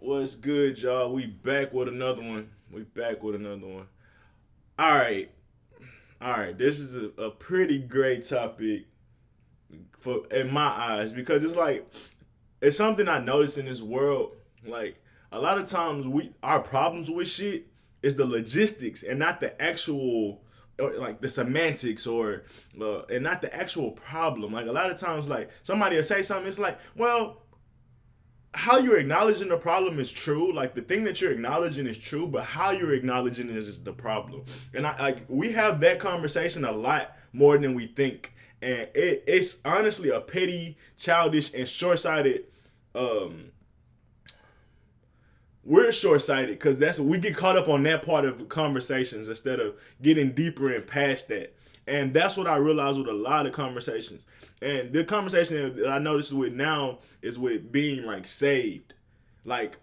What's good, y'all? We back with another one. All right, all right. This is a pretty great topic for in my eyes because it's something I noticed in this world. Like a lot of times, we our problems with shit is the logistics and not the actual, or like the semantics, or and not the actual problem. Like a lot of times, like somebody will say something, it's like, well, how you're acknowledging the problem is true. Like the thing that you're acknowledging is true, but how you're acknowledging it is the problem. And we have that conversation a lot more than we think. And it's honestly a petty, childish, and short-sighted. Um, we're short-sighted because that's we get caught up on that part of conversations instead of getting deeper and past that. And that's what I realized with a lot of conversations. And the conversation that I noticed with now is with being like saved. Like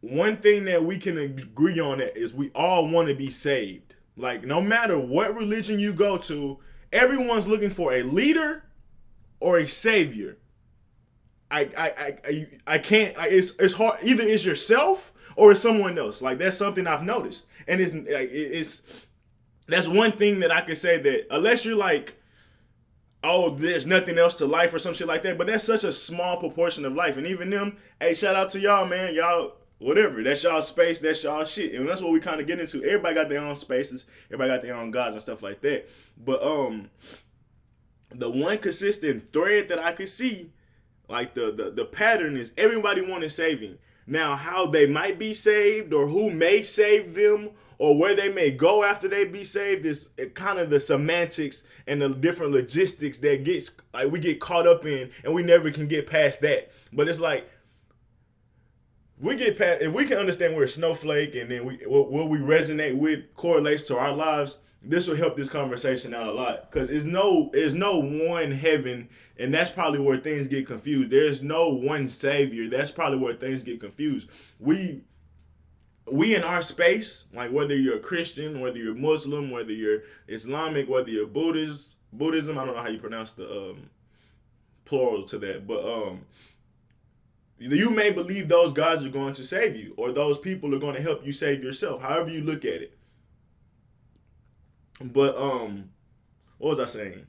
one thing that we can agree on that is we all want to be saved. Like no matter what religion you go to, everyone's looking for a leader or a savior. I can't. It's hard. Either it's yourself or it's someone else. Like that's something I've noticed, and it's that's one thing that I could say that unless you're like, oh, there's nothing else to life or some shit like that, but that's such a small proportion of life. And even them, hey, shout out to y'all, man. Y'all, whatever. That's y'all space. That's y'all shit. And that's what we kind of get into. Everybody got their own spaces. Everybody got their own gods and stuff like that. But the one consistent thread that I could see, like the pattern is everybody wanting saving. Now, how they might be saved or who may save them or where they may go after they be saved is kind of the semantics and the different logistics that gets like we get caught up in, and we never can get past that. But it's like we get past if we can understand we're a snowflake, and then what we resonate with correlates to our lives. This will help this conversation out a lot because there's no one heaven, and that's probably where things get confused. There's no one savior. That's probably where things get confused. We in our space, like whether you're a Christian, whether you're Muslim, whether you're Islamic, whether you're Buddhism. I don't know how you pronounce the plural to that, but you may believe those gods are going to save you, or those people are going to help you save yourself. However you look at it. But what was I saying?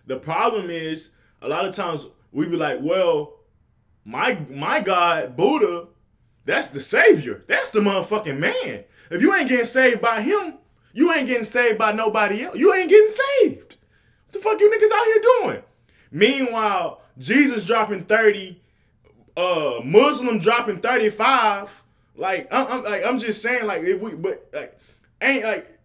The problem is a lot of times we be like, well, my God, Buddha, that's the savior. That's the motherfucking man. If you ain't getting saved by him, you ain't getting saved by nobody else. You ain't getting saved. What the fuck you niggas out here doing? Meanwhile, Jesus dropping 30, Muslim dropping 35. I'm just saying, like, if we, but like, ain't like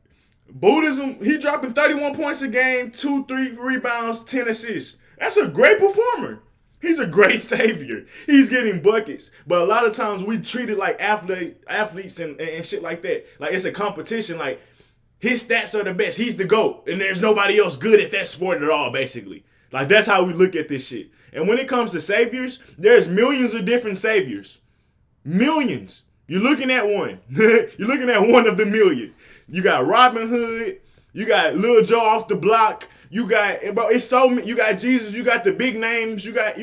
Buddhism, he dropping 31 points a game, 2-3 rebounds, 10 assists. That's a great performer. He's a great savior. He's getting buckets. But a lot of times we treat it like athletes and shit like that. Like it's a competition. Like his stats are the best. He's the GOAT. And there's nobody else good at that sport at all, basically. Like that's how we look at this shit. And when it comes to saviors, there's millions of different saviors. Millions. You're looking at one. You're looking at one of the million. You got Robin Hood. You got Lil Joe off the block. You got, bro, it's so many. You got Jesus. You got the big names. You got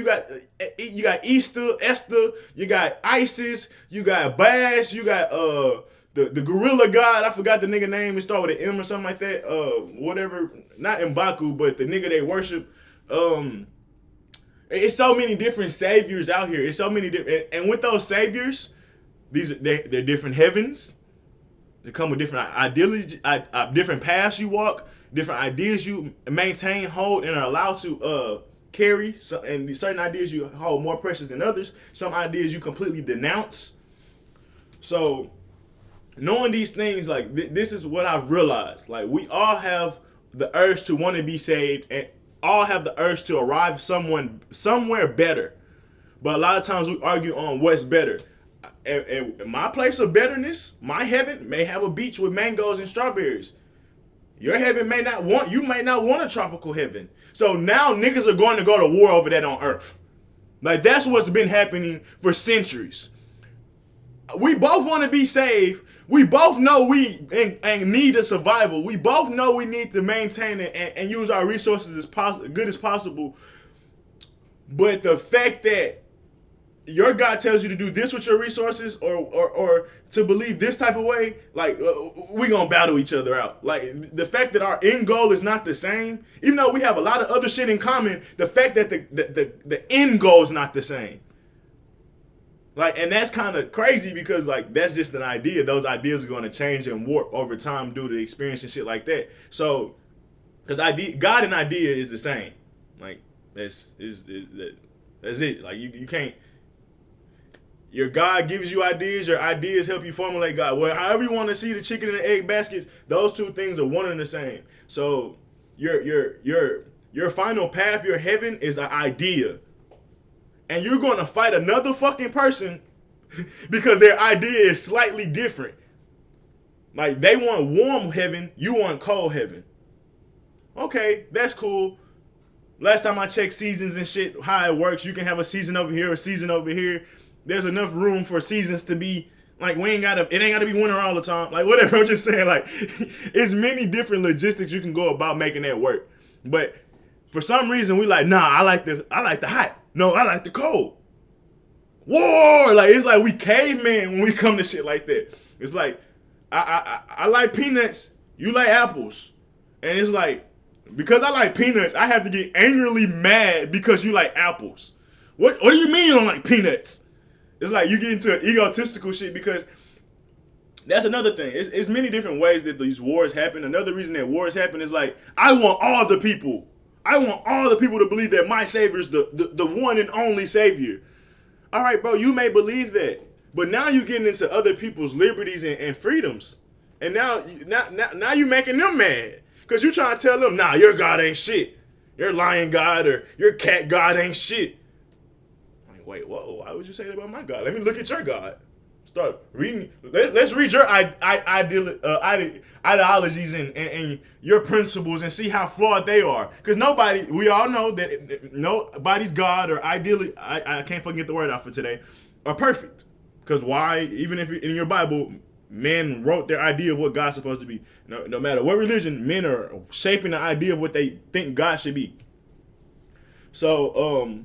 Easter, Esther. You got Isis. You got Bash. You got the gorilla god. I forgot the nigga name. It started with an M or something like that. Whatever. Not M'Baku, but the nigga they worship. It's so many different saviors out here. It's so many different, and with those saviors, they're different heavens. They come with different ideology, different paths you walk, different ideas you maintain, hold, and are allowed to carry. So, and certain ideas you hold more precious than others. Some ideas you completely denounce. So, knowing these things, like this is what I've realized. Like we all have the urge to want to be saved, and all have the urge to arrive somewhere better. But a lot of times we argue on what's better. And my place of betterness, my heaven, may have a beach with mangoes and strawberries. Your heaven may not want a tropical heaven. So now niggas are going to go to war over that on earth. Like that's what's been happening for centuries. We both want to be saved. We both know we and need a survival. We both know we need to maintain it and use our resources as good as possible. But the fact that your God tells you to do this with your resources, or to believe this type of way, like we gonna battle each other out. Like the fact that our end goal is not the same, even though we have a lot of other shit in common, the fact that the end goal is not the same. Like, and that's kind of crazy because like that's just an idea. Those ideas are going to change and warp over time due to experience and shit like that. So, because God and idea is the same. Like that's it. Like you can't. Your God gives you ideas. Your ideas help you formulate God. Well, however you want to see the chicken and the egg baskets, those two things are one and the same. So your final path, your heaven, is an idea, and you're going to fight another fucking person because their idea is slightly different. Like they want warm heaven, you want cold heaven. Okay, that's cool. Last time I checked seasons and shit, how it works, you can have a season over here, a season over here. There's enough room for seasons to be like it ain't gotta be winter all the time. Like whatever, I'm just saying, like it's many different logistics you can go about making that work. But for some reason we like, nah, I like the hot. No, I like the cold. War! Like it's like we cavemen when we come to shit like that. It's like I like peanuts, you like apples. And it's like, because I like peanuts, I have to get angrily mad because you like apples. What do you mean you don't like peanuts? It's like you get into egotistical shit because that's another thing. It's many different ways that these wars happen. Another reason that wars happen is like, I want all the people. I want all the people to believe that my Savior is the one and only Savior. All right, bro, you may believe that. But now you're getting into other people's liberties and freedoms. And now you're making them mad. Because you're trying to tell them, nah, your God ain't shit. Your lion God or your cat God ain't shit. Like, wait, whoa, why would you say that about my God? Let me look at your God. Start reading. Let's read your ideologies and your principles and see how flawed they are. Because we all know that nobody's God or ideally, I can't fucking get the word out for today, are perfect. Because why? Even if in your Bible, men wrote their idea of what God's supposed to be. No matter what religion, men are shaping the idea of what they think God should be. So,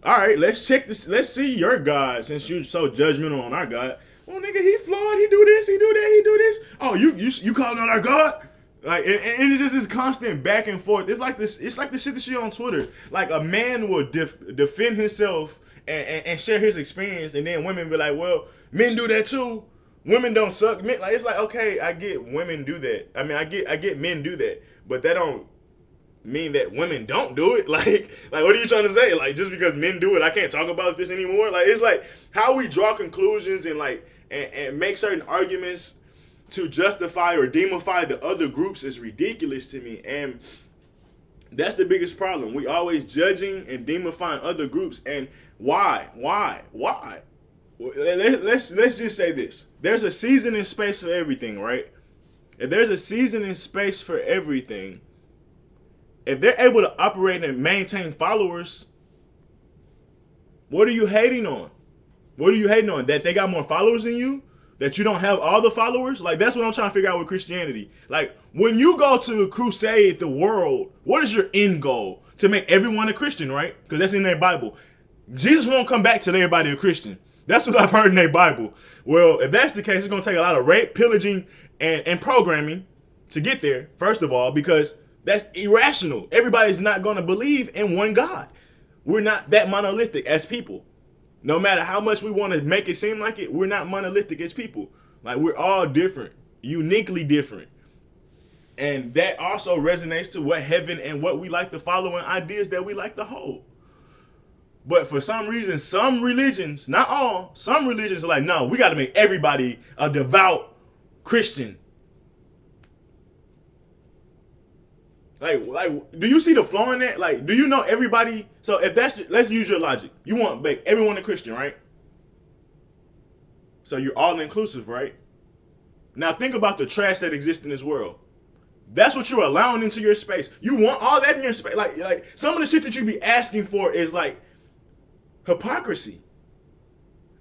all right, let's check this. Let's see your God, since you're so judgmental on our God. Well, nigga, he flawed. He do this. He do that. He do this. Oh, you calling out our God? Like, and it's just this constant back and forth. It's like this. It's like the shit that shit on Twitter. Like a man will defend himself and share his experience, and then women be like, well, men do that too. Women don't suck. Men, like, it's like, okay, I get women do that. I mean, I get men do that, but that don't mean that women don't do it. Like what are you trying to say? Like, just because men do it, I can't talk about this anymore. Like, it's like how we draw conclusions and like and make certain arguments to justify or demify the other groups is ridiculous to me. And that's the biggest problem. We always judging and demifying other groups. And why? Let's just say this. There's a season and space for everything, right? If there's a season and space for everything, if they're able to operate and maintain followers, what are you hating on? What are you hating on? That they got more followers than you? That you don't have all the followers? Like, that's what I'm trying to figure out with Christianity. Like, when you go to crusade the world, what is your end goal? To make everyone a Christian, right? Because that's in their Bible. Jesus won't come back till everybody a Christian. That's what I've heard in their Bible. Well, if that's the case, it's going to take a lot of rape, pillaging, and programming to get there, first of all, because that's irrational. Everybody's not going to believe in one God. We're not that monolithic as people. No matter how much we want to make it seem like it, we're not monolithic as people. Like, we're all different, uniquely different. And that also resonates to what heaven and what we like to follow and ideas that we like to hold. But for some reason, some religions, not all, some religions are like, no, we got to make everybody a devout Christian. Like, do you see the flaw in that? Like, do you know everybody? So if let's use your logic. You want to make everyone a Christian, right? So you're all inclusive, right? Now think about the trash that exists in this world. That's what you're allowing into your space. You want all that in your space. Like some of the shit that you be asking for is like hypocrisy.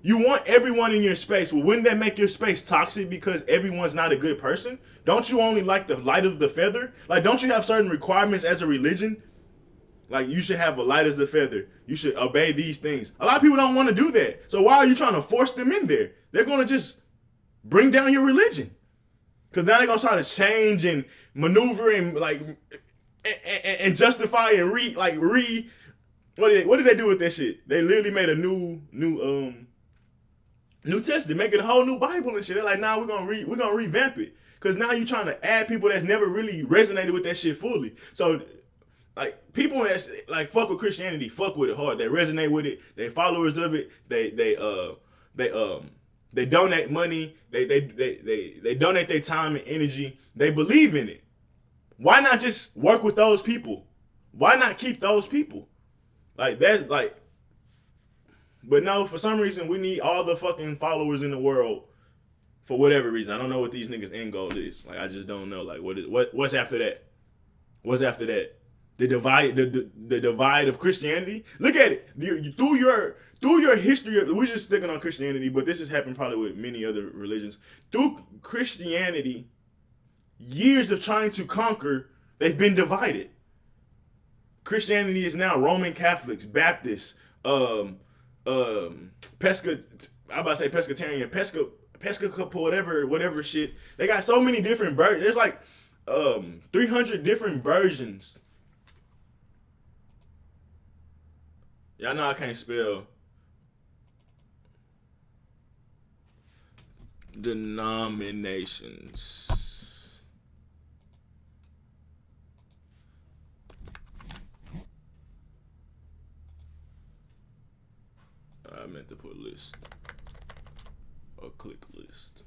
You want everyone in your space. Well, wouldn't that make your space toxic because everyone's not a good person? Don't you only like the light of the feather? Like, don't you have certain requirements as a religion? Like, you should have a light as a feather. You should obey these things. A lot of people don't want to do that. So why are you trying to force them in there? They're going to just bring down your religion. Because now they're going to try to change and maneuver and like and justify and what did they do with that shit? They literally made a New Testament, making a whole new Bible and shit. They're like, nah, we're gonna revamp it. Cause now you're trying to add people that's never really resonated with that shit fully. So like, people that's like fuck with Christianity, fuck with it hard. They resonate with it. They followers of it. They donate money. They donate their time and energy. They believe in it. Why not just work with those people? Why not keep those people? Like, that's like, but no, for some reason we need all the fucking followers in the world for whatever reason. I don't know what these niggas' end goal is. Like, I just don't know. Like, what's after that? What's after that? The divide of Christianity. Look at it. Through your history, we're just sticking on Christianity, but this has happened probably with many other religions. Through Christianity, years of trying to conquer, they've been divided. Christianity is now Roman Catholics, Baptists, Pescatarian, whatever shit. They got so many different versions. There's like 300 different versions. Y'all know I can't spell denominations. I meant to put list or click list.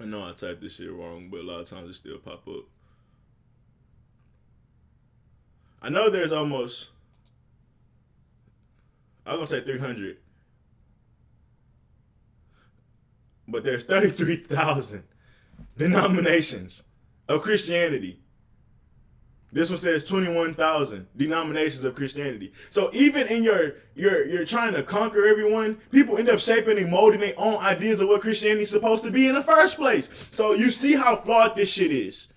I know I typed this shit wrong, but a lot of times it still pop up. I know there's almost, I'm going to say 300, but there's 33,000 denominations of Christianity. This one says 21,000 denominations of Christianity. So even in you're trying to conquer everyone, people end up shaping and molding their own ideas of what Christianity is supposed to be in the first place. So you see how flawed this shit is.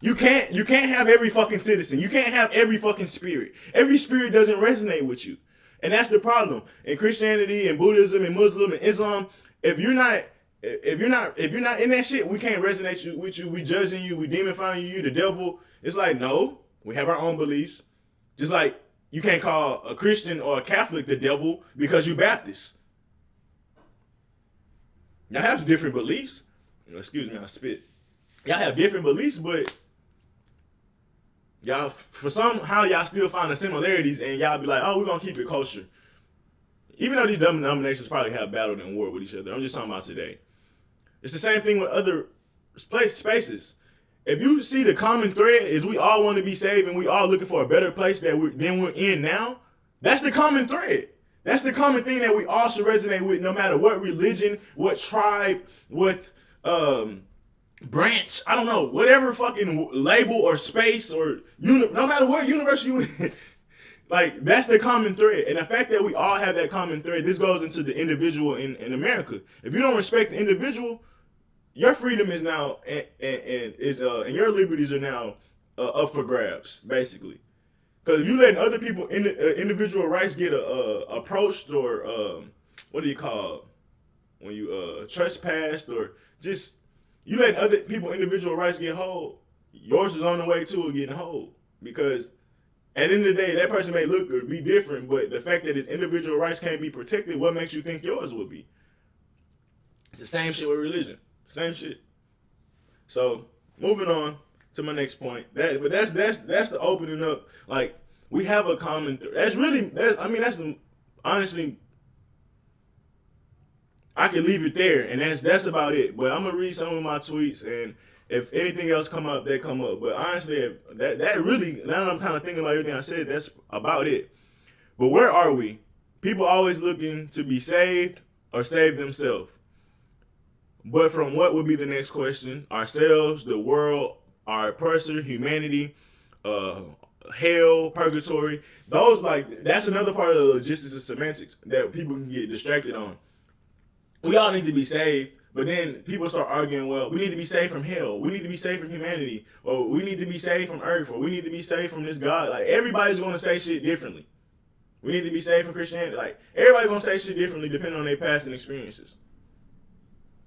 You can't have every fucking citizen. You can't have every fucking spirit. Every spirit doesn't resonate with you. And that's the problem. In Christianity and Buddhism and Muslim and Islam, if you're not in that shit, we can't resonate with you. We judging you, we demifying you, the devil. It's like, no, we have our own beliefs. Just like you can't call a Christian or a Catholic the devil because you Baptist. Y'all have different beliefs. Excuse me, I spit. Y'all have different beliefs, but y'all, for somehow y'all still find the similarities, and y'all be like, oh, we're gonna keep it kosher. Even though these denominations probably have battled and war with each other. I'm just talking about today. It's the same thing with other spaces. If you see the common thread is we all want to be saved and we all looking for a better place than we're in now, that's the common thread. That's the common thing that we all should resonate with, no matter what religion, what tribe, what branch, I don't know, whatever fucking label or space or no matter what universe you in. Like, that's the common thread. And the fact that we all have that common thread, this goes into the individual in America. If you don't respect the individual, your freedom is now and your liberties are now up for grabs, basically. Because if you letting other people individual rights get approached or what do you call when you trespassed, or just you letting other people individual rights get hold, yours is on the way to getting hold. Because at the end of the day, that person may look or be different, but the fact that his individual rights can't be protected, what makes you think yours will be? It's the same shit with religion. Same shit. So, moving on to my next point. That's the opening up. Like, we have a common that's honestly, I can leave it there, and that's about it. But I'm gonna read some of my tweets, and if anything else come up, they come up. But honestly, that really, now that I'm kind of thinking about everything I said, that's about it. But where are we? People always looking to be saved or save themselves. But from what would be the next question? Ourselves, the world, our oppressor, humanity, uh, hell, purgatory. Those like that's another part of the logistics and semantics that people can get distracted on. We all need to be saved, but then people start arguing, well, we need to be saved from hell, we need to be saved from humanity, or we need to be saved from earth, or we need to be saved from this God. Like everybody's gonna say shit differently. We need to be saved from Christianity. Like everybody's gonna say shit differently depending on their past and experiences.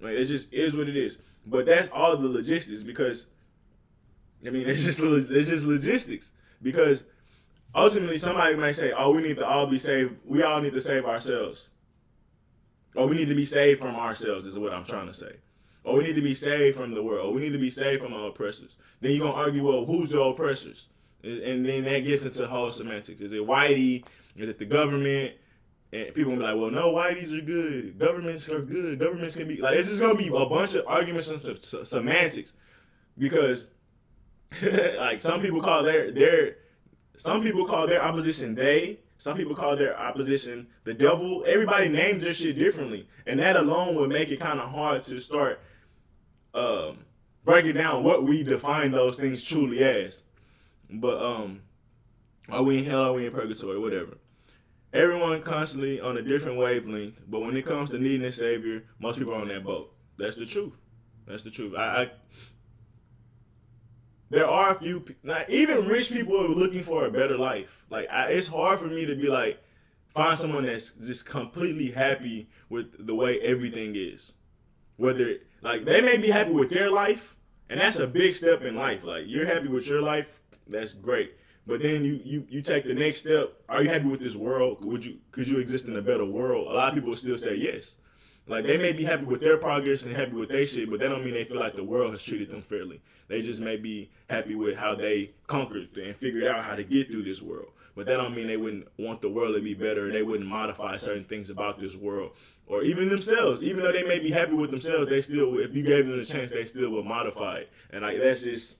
Like it just is what it is. But that's all the logistics because I mean it's just logistics. Because ultimately somebody might say, oh, we need to all be saved. We all need to save ourselves. Or we need to be saved from ourselves is what I'm trying to say. Or we need to be saved from the world. Or we need to be saved from our oppressors. Then you're going to argue, well, who's the oppressors? And then that gets into whole semantics. Is it whitey? Is it the government? And people will be like, well, no, whiteys are good. Governments are good. Governments can be... Like, it's just going to be a bunch of arguments and semantics. Because, like, some people call their opposition they. Some people call their opposition the devil. Everybody names their shit differently. And that alone would make it kind of hard to start breaking down what we define those things truly as. But are we in hell, are we in purgatory, whatever. Everyone constantly on a different wavelength, but when it comes to needing a savior, most people are on that boat. That's the truth. That's the truth. There are a few, even rich people are looking for a better life. Like, it's hard for me to be like, find someone that's just completely happy with the way everything is. Whether, like, they may be happy with their life, and that's a big step in life. Like, you're happy with your life, that's great. But then you take the next step. Are you happy with this world? Could you exist in a better world? A lot of people still say yes. Like, they may be happy with their progress and happy with their shit, but that don't mean they feel like the world has treated them fairly. They just may be happy with how they conquered and figured out how to get through this world. But that don't mean they wouldn't want the world to be better, or they wouldn't modify certain things about this world. Or even themselves. Even though they may be happy with themselves, they still, if you gave them a chance, they still would modify it. And like that's just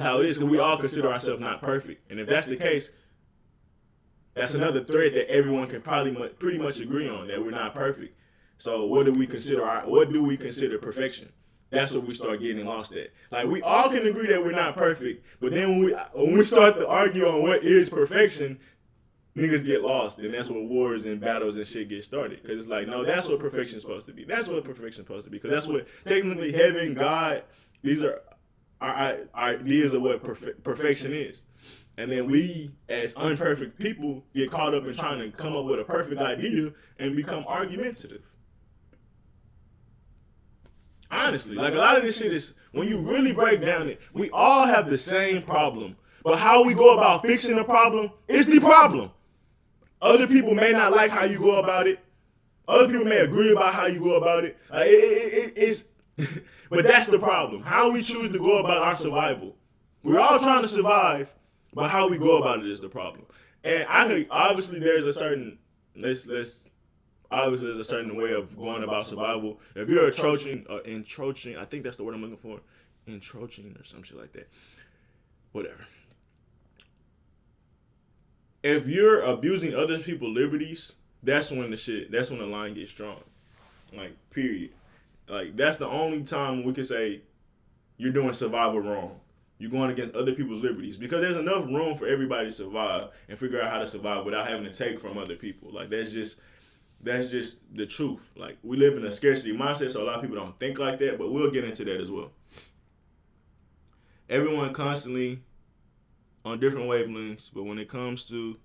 how it is, because we all consider ourselves not perfect. And if that's the case, that's another thread that everyone can probably pretty much agree on, that we're not perfect. So what do we consider perfection? That's what we start getting lost at. Like, we all can agree that we're not perfect, but then when we start to argue on what is perfection, niggas get lost, and that's when wars and battles and shit get started. Because it's like, no, that's what perfection's supposed to be. That's what perfection's supposed to be. Because that's what technically heaven, God, these are our ideas of what perfection is. And then we, as unperfect people, get caught up in trying to come up with a perfect idea and become argumentative. Honestly, like a lot of this shit is, when you really break down it, we all have the same problem. But how we go about fixing the problem is the problem. Other people may not like how you go about it. Other people may agree about how you go about it. It's but that's the problem. How we choose to go about our survival. We're all trying to survive, but how we go about it is the problem. And obviously there's a certain obviously there's a certain way of going about survival. If you're encroaching, I think that's the word I'm looking for, encroaching or some shit like that. Whatever. If you're abusing other people's liberties, that's when the line gets drawn. Like, period. Like, that's the only time we can say you're doing survival wrong. You're going against other people's liberties, because there's enough room for everybody to survive and figure out how to survive without having to take from other people. Like, that's just the truth. Like, we live in a scarcity mindset, so a lot of people don't think like that, but we'll get into that as well. Everyone constantly on different wavelengths, but when it comes to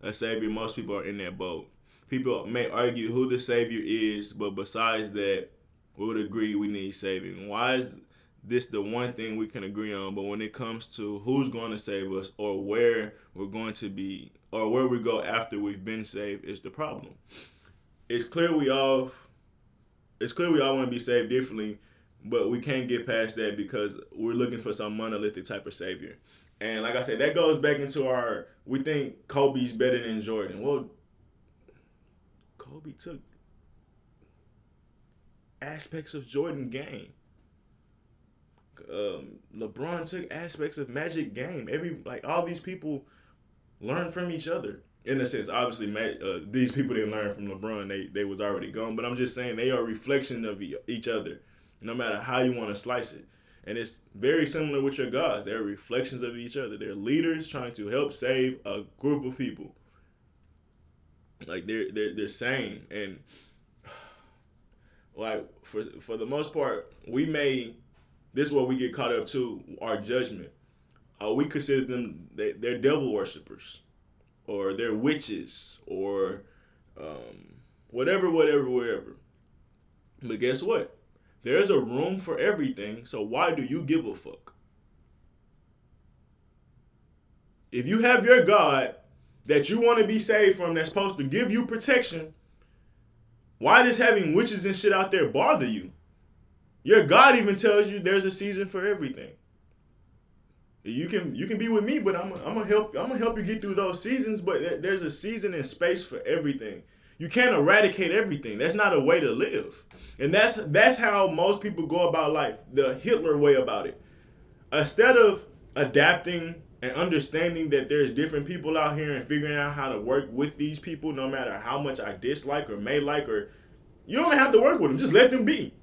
a savior, most people are in that boat. People may argue who the savior is, but besides that, we would agree we need saving. Why is this the one thing we can agree on? But when it comes to who's going to save us, or where we're going to be, or where we go after we've been saved, is the problem. It's clear we all want to be saved differently, but we can't get past that because we're looking for some monolithic type of savior. And like I said, that goes back into we think Kobe's better than Jordan. Well, Kobe took aspects of Jordan game. LeBron took aspects of Magic game. All these people learn from each other. in a sense, obviously, these people didn't learn from LeBron. They was already gone. But I'm just saying they are a reflection of each other, no matter how you want to slice it. And it's very similar with your gods. They're reflections of each other. They're leaders trying to help save a group of people. Like they're sane. And like for the most part, we may, this is where we get caught up to our judgment. We consider them they're devil worshippers, or they're witches, or whatever. But guess what? There's a room for everything. So why do you give a fuck? If you have your God that you want to be saved from, that's supposed to give you protection, why does having witches and shit out there bother you? Your God even tells you there's a season for everything. You can be with me, but I'm gonna help you get through those seasons. But there's a season and space for everything. You can't eradicate everything. That's not a way to live, and that's how most people go about life. The Hitler way about it. Instead of adapting and understanding that there's different people out here and figuring out how to work with these people, no matter how much I dislike or may like, or you don't have to work with them. Just let them be.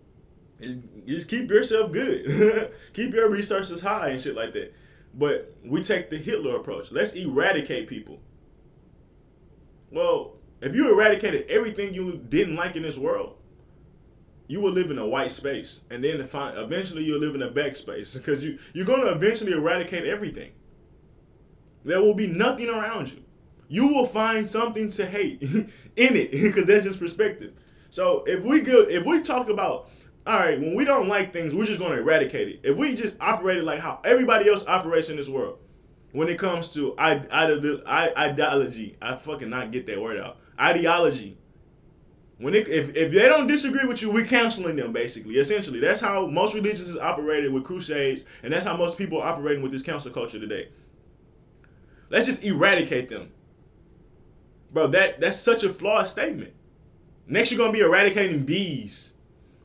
Just keep yourself good. Keep your resources high and shit like that. But we take the Hitler approach. Let's eradicate people. Well, if you eradicated everything you didn't like in this world, you will live in a white space. And then eventually you'll live in a black space. Because you're going to eventually eradicate everything. There will be nothing around you. You will find something to hate in it. Because that's just perspective. So if we talk about, all right, when we don't like things, we're just going to eradicate it. If we just operated like how everybody else operates in this world, when it comes to ideology, I fucking not get that word out. Ideology. If they don't disagree with you, we're canceling them, basically. Essentially, that's how most religions is operated with crusades, and that's how most people are operating with this cancel culture today. Let's just eradicate them. Bro, that's such a flawed statement. Next, you're going to be eradicating bees.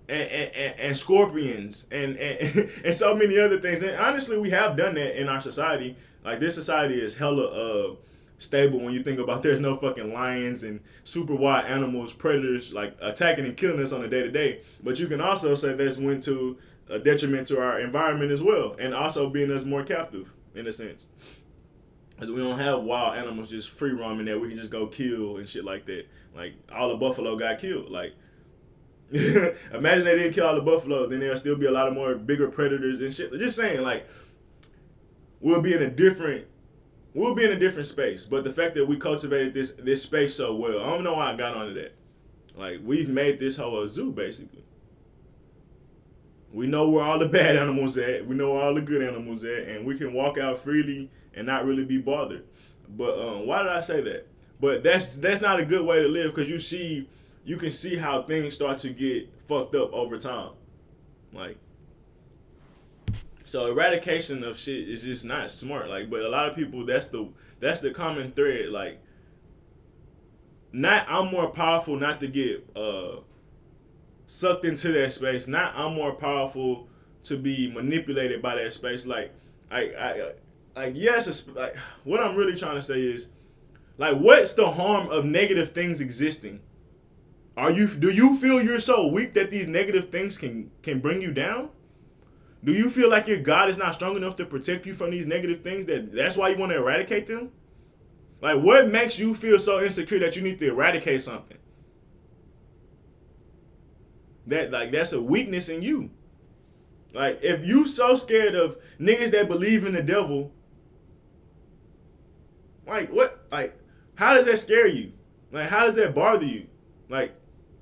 And scorpions and so many other things. And honestly, we have done that in our society. Like, this society is hella stable when you think about there's no fucking lions and super wild animals, predators, like attacking and killing us on a day-to-day. But you can also say that's went to a detriment to our environment as well, and also being us more captive in a sense. Because we don't have wild animals just free roaming that we can just go kill and shit like that. Like, all the buffalo got killed. Like, imagine they didn't kill all the buffalo, then there'll still be a lot of more bigger predators and shit. Just saying, like, we'll be in a different space. But the fact that we cultivated this space so well, I don't know why I got onto that. Like, we've made this whole a zoo, basically. We know where all the bad animals at, we know where all the good animals at, and we can walk out freely and not really be bothered. But why did I say that? But that's not a good way to live, because you can see how things start to get fucked up over time. Like, so eradication of shit is just not smart. Like, but a lot of people, that's the common thread. Like, not I'm more powerful not to get sucked into that space. Not I'm more powerful to be manipulated by that space. Like, yes, it's, like, what I'm really trying to say is, like, what's the harm of negative things existing? Do you feel you're so weak that these negative things can bring you down? Do you feel like your God is not strong enough to protect you from these negative things, that's why you want to eradicate them? Like, what makes you feel so insecure that you need to eradicate something? That's a weakness in you. Like, if you so scared of niggas that believe in the devil, like, what? Like, how does that scare you? Like, how does that bother you? Like,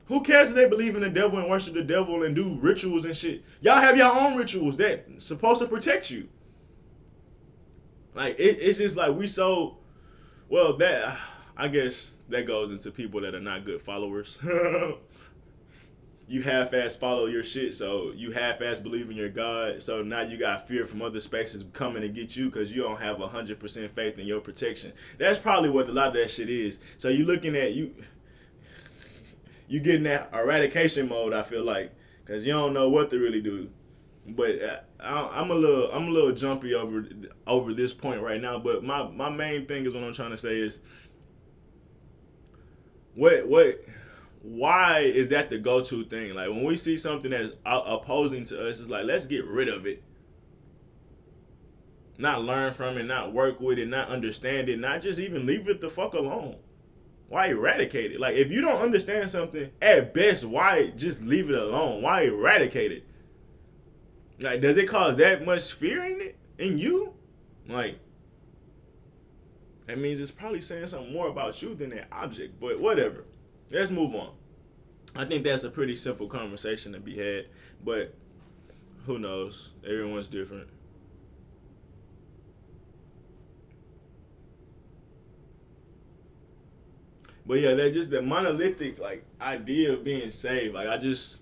who cares if they believe in the devil and worship the devil and do rituals and shit? Y'all have your own rituals that supposed to protect you. Like, it's just like we so, well, that, I guess that goes into people that are not good followers. You half-ass follow your shit, so you half-ass believe in your God, so now you got fear from other spaces coming to get you because you don't have 100% faith in your protection. That's probably what a lot of that shit is. So you looking at, you get in that eradication mode, I feel like, because you don't know what to really do. But I'm a little jumpy over this point right now. But my main thing is what I'm trying to say is, what why is that the go-to thing? Like when we see something that's opposing to us, it's like let's get rid of it, not learn from it, not work with it, not understand it, not just even leave it the fuck alone. Why eradicate it? Like if you don't understand something, at best, why just leave it alone? Why eradicate it? Like does it cause that much fear in it in you? Like that means it's probably saying something more about you than that object. But whatever. Let's move on. I think that's a pretty simple conversation to be had, but who knows? Everyone's different. But yeah, that just the monolithic like idea of being saved. Like I just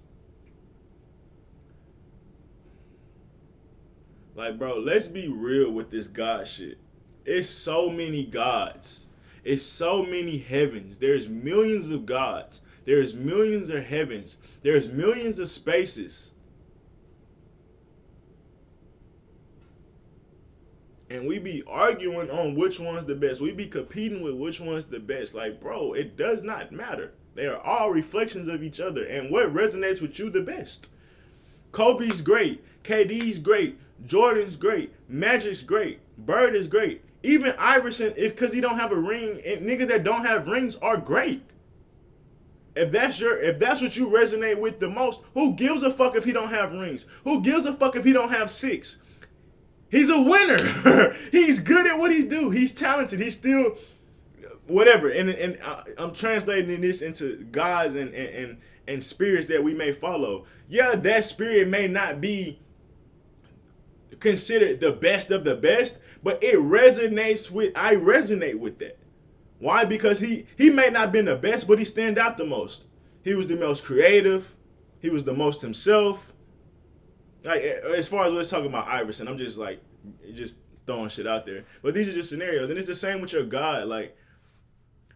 like bro, let's be real with this God shit. It's so many gods. It's so many heavens. There's millions of gods. There's millions of heavens. There's millions of spaces. And we be arguing on which one's the best. We be competing with which one's the best. Like, bro, it does not matter. They are all reflections of each other. And what resonates with you the best? Kobe's great. KD's great. Jordan's great. Magic's great. Bird is great. Even Iverson, if because he don't have a ring, and niggas that don't have rings are great. If that's what you resonate with the most, who gives a fuck if he don't have rings? Who gives a fuck if he don't have six? He's a winner. He's good at what he do. He's talented. He's still whatever. And I'm translating this into gods and spirits that we may follow. Yeah, that spirit may not be considered the best of the best, but it resonates with. I resonate with that. Why? Because he may not have been the best, but he stand out the most. He was the most creative. He was the most himself. Like as far as let's talk about Iverson, I'm just throwing shit out there. But these are just scenarios, and it's the same with your God. Like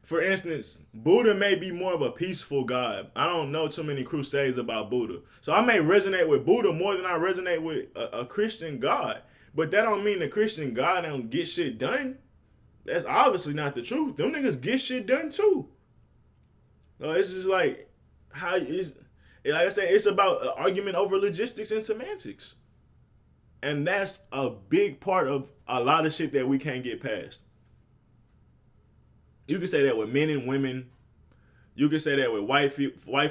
for instance, Buddha may be more of a peaceful God. I don't know too many crusades about Buddha, so I may resonate with Buddha more than I resonate with a Christian God. But that don't mean the Christian God don't get shit done. That's obviously not the truth. Them niggas get shit done too. So it's just like how is like I said, it's about an argument over logistics and semantics. And that's a big part of a lot of shit that we can't get past. You can say that with men and women. You can say that with white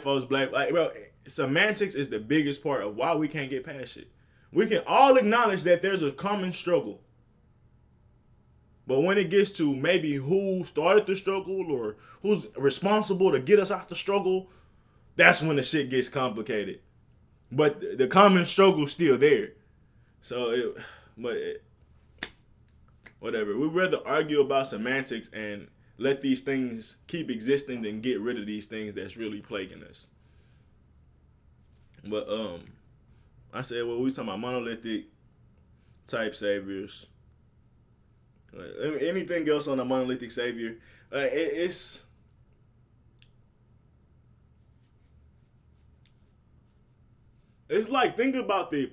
folks, black. Like, bro, semantics is the biggest part of why we can't get past shit. We can all acknowledge that there's a common struggle. But when it gets to maybe who started the struggle or who's responsible to get us out the struggle, that's when the shit gets complicated. But the common struggle's still there. So, whatever. We'd rather argue about semantics and let these things keep existing than get rid of these things that's really plaguing us. But I said, well, we talking about monolithic type saviors. Anything else on the monolithic savior? It's like think about the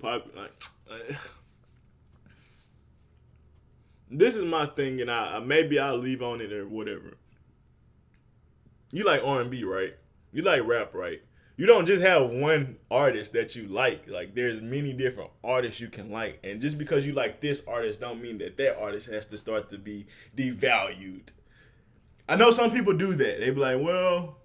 this is my thing, and I maybe I'll leave on it or whatever. You like R&B, right? You like rap, right? You don't just have one artist that you like. Like there's many different artists you can like, and just because you like this artist don't mean that that artist has to start to be devalued. I know some people do that. They be like, well,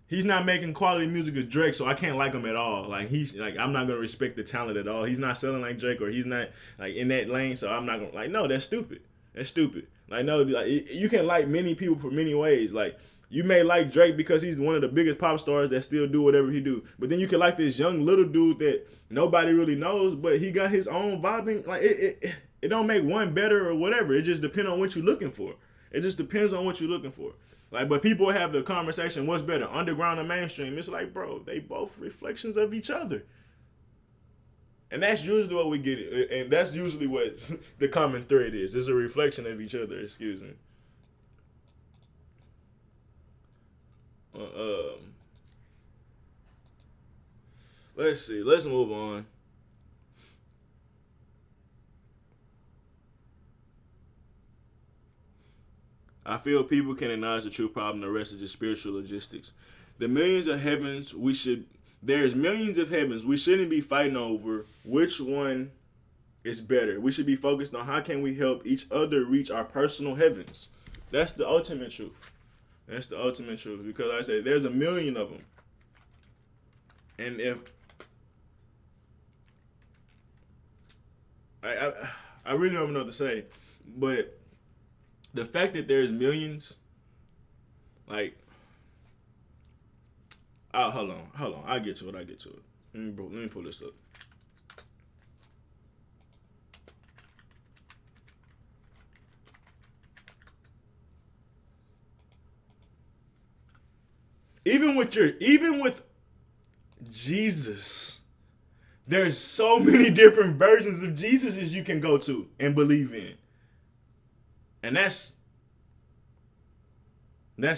he's not making quality music with Drake, so I can't like him at all. Like he's like I'm not gonna respect the talent at all. He's not selling like Drake, or he's not like in that lane, so I'm not gonna like. No, that's stupid. That's stupid. Like no, like you can like many people for many ways. Like you may like Drake because he's one of the biggest pop stars that still do whatever he do, but then you can like this young little dude that nobody really knows, but he got his own vibing. Like it don't make one better or whatever. It just depends on what you're looking for. It just depends on what you're looking for. Like, but people have the conversation, what's better, underground or mainstream? It's like, bro, they both reflections of each other. And that's usually what we get, and that's usually what the common thread is. It's a reflection of each other, excuse me. Let's see, let's move on. I feel people can acknowledge the true problem. The rest is just spiritual logistics. The millions of heavens we should. There's millions of heavens. We shouldn't be fighting over which one is better. We should be focused on how can we help each other reach our personal heavens. That's the ultimate truth. That's the ultimate truth. Because I say there's a million of them, and if I I really don't know what to say, but the fact that there's millions, like, hold on, I get to it. Let me pull this up. Even with Jesus, there's so many different versions of Jesus as you can go to and believe in, and that's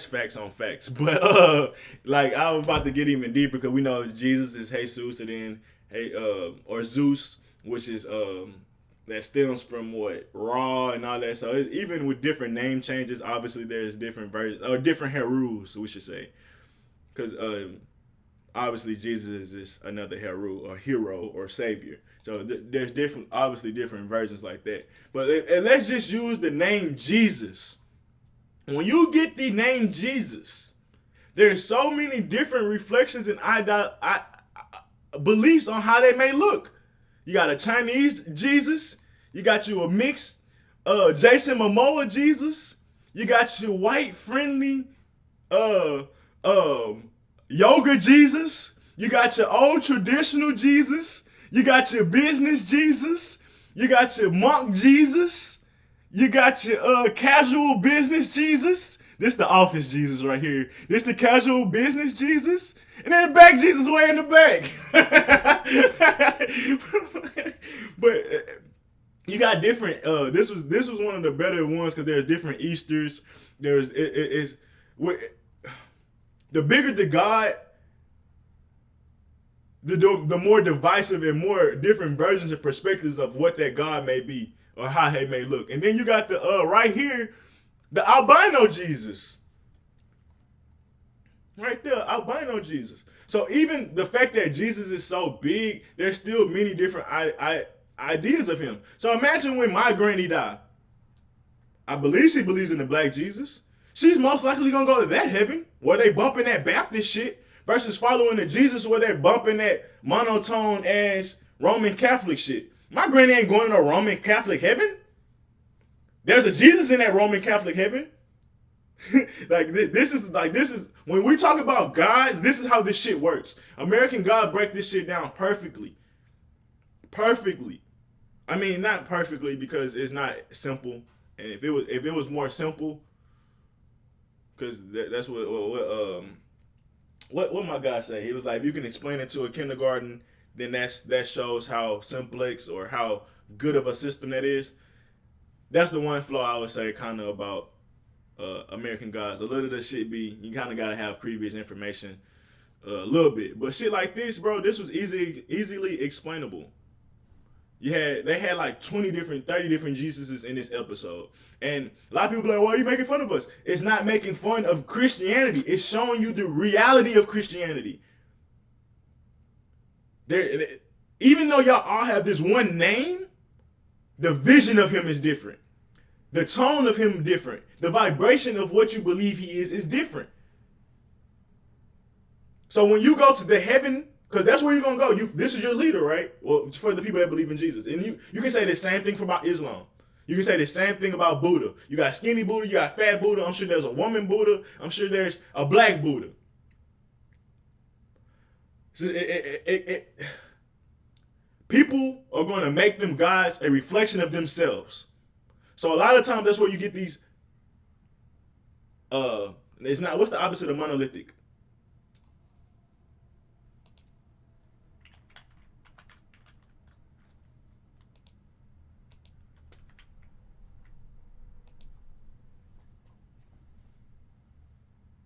facts on facts. But like I was about to get even deeper because we know Jesus is Jesus, and then or Zeus, which is that stems from what Ra and all that. So even with different name changes, obviously there's different versions or different Herus, we should say, because obviously Jesus is another Heru or hero or savior. So there's obviously different versions like that. But and let's just use the name Jesus. When you get the name Jesus, there's so many different reflections and beliefs on how they may look. You got a Chinese Jesus. You got you a mixed Jason Momoa Jesus. You got your white friendly yoga Jesus. You got your old traditional Jesus. You got your business Jesus. You got your monk Jesus. You got your casual business Jesus. This the office Jesus right here. This the casual business Jesus. And then the back Jesus way in the back. But you got different. This was one of the better ones because there's different Easters. It's the bigger the God, the more divisive and more different versions and perspectives of what that God may be or how he may look. And then you got the right here, the albino Jesus. Right there, albino Jesus. So even the fact that Jesus is so big, there's still many different ideas of him. So imagine when my granny died. I believe she believes in the black Jesus. She's most likely gonna go to that heaven where they bumping that Baptist shit versus following the Jesus where they're bumping that monotone ass Roman Catholic shit. My granny ain't going to no Roman Catholic heaven. There's a Jesus in that Roman Catholic heaven. This is when we talk about gods, this is how this shit works. American God break this shit down perfectly. Perfectly. I mean, not perfectly because it's not simple. And if it was more simple, because that's what my guy say. He was like, if you can explain it to a kindergarten, then that shows how simplex or how good of a system that is. That's the one flaw I would say kind of about American Gods. A little of the shit be, you kind of got to have previous information a little bit. But shit like this, bro, this was easily explainable. They had like 30 different Jesuses in this episode. And a lot of people are like, well, you making fun of us. It's not making fun of Christianity. It's showing you the reality of Christianity. Even though y'all all have this one name, the vision of him is different. The tone of him different. The vibration of what you believe he is different. So when you go to the heaven, because that's where you're going to go. This is your leader, right? Well, for the people that believe in Jesus. And you can say the same thing about Islam. You can say the same thing about Buddha. You got skinny Buddha, you got fat Buddha. I'm sure there's a woman Buddha. I'm sure there's a black Buddha. So people are going to make them gods a reflection of themselves. So a lot of times that's where you get these. It's not. What's the opposite of monolithic?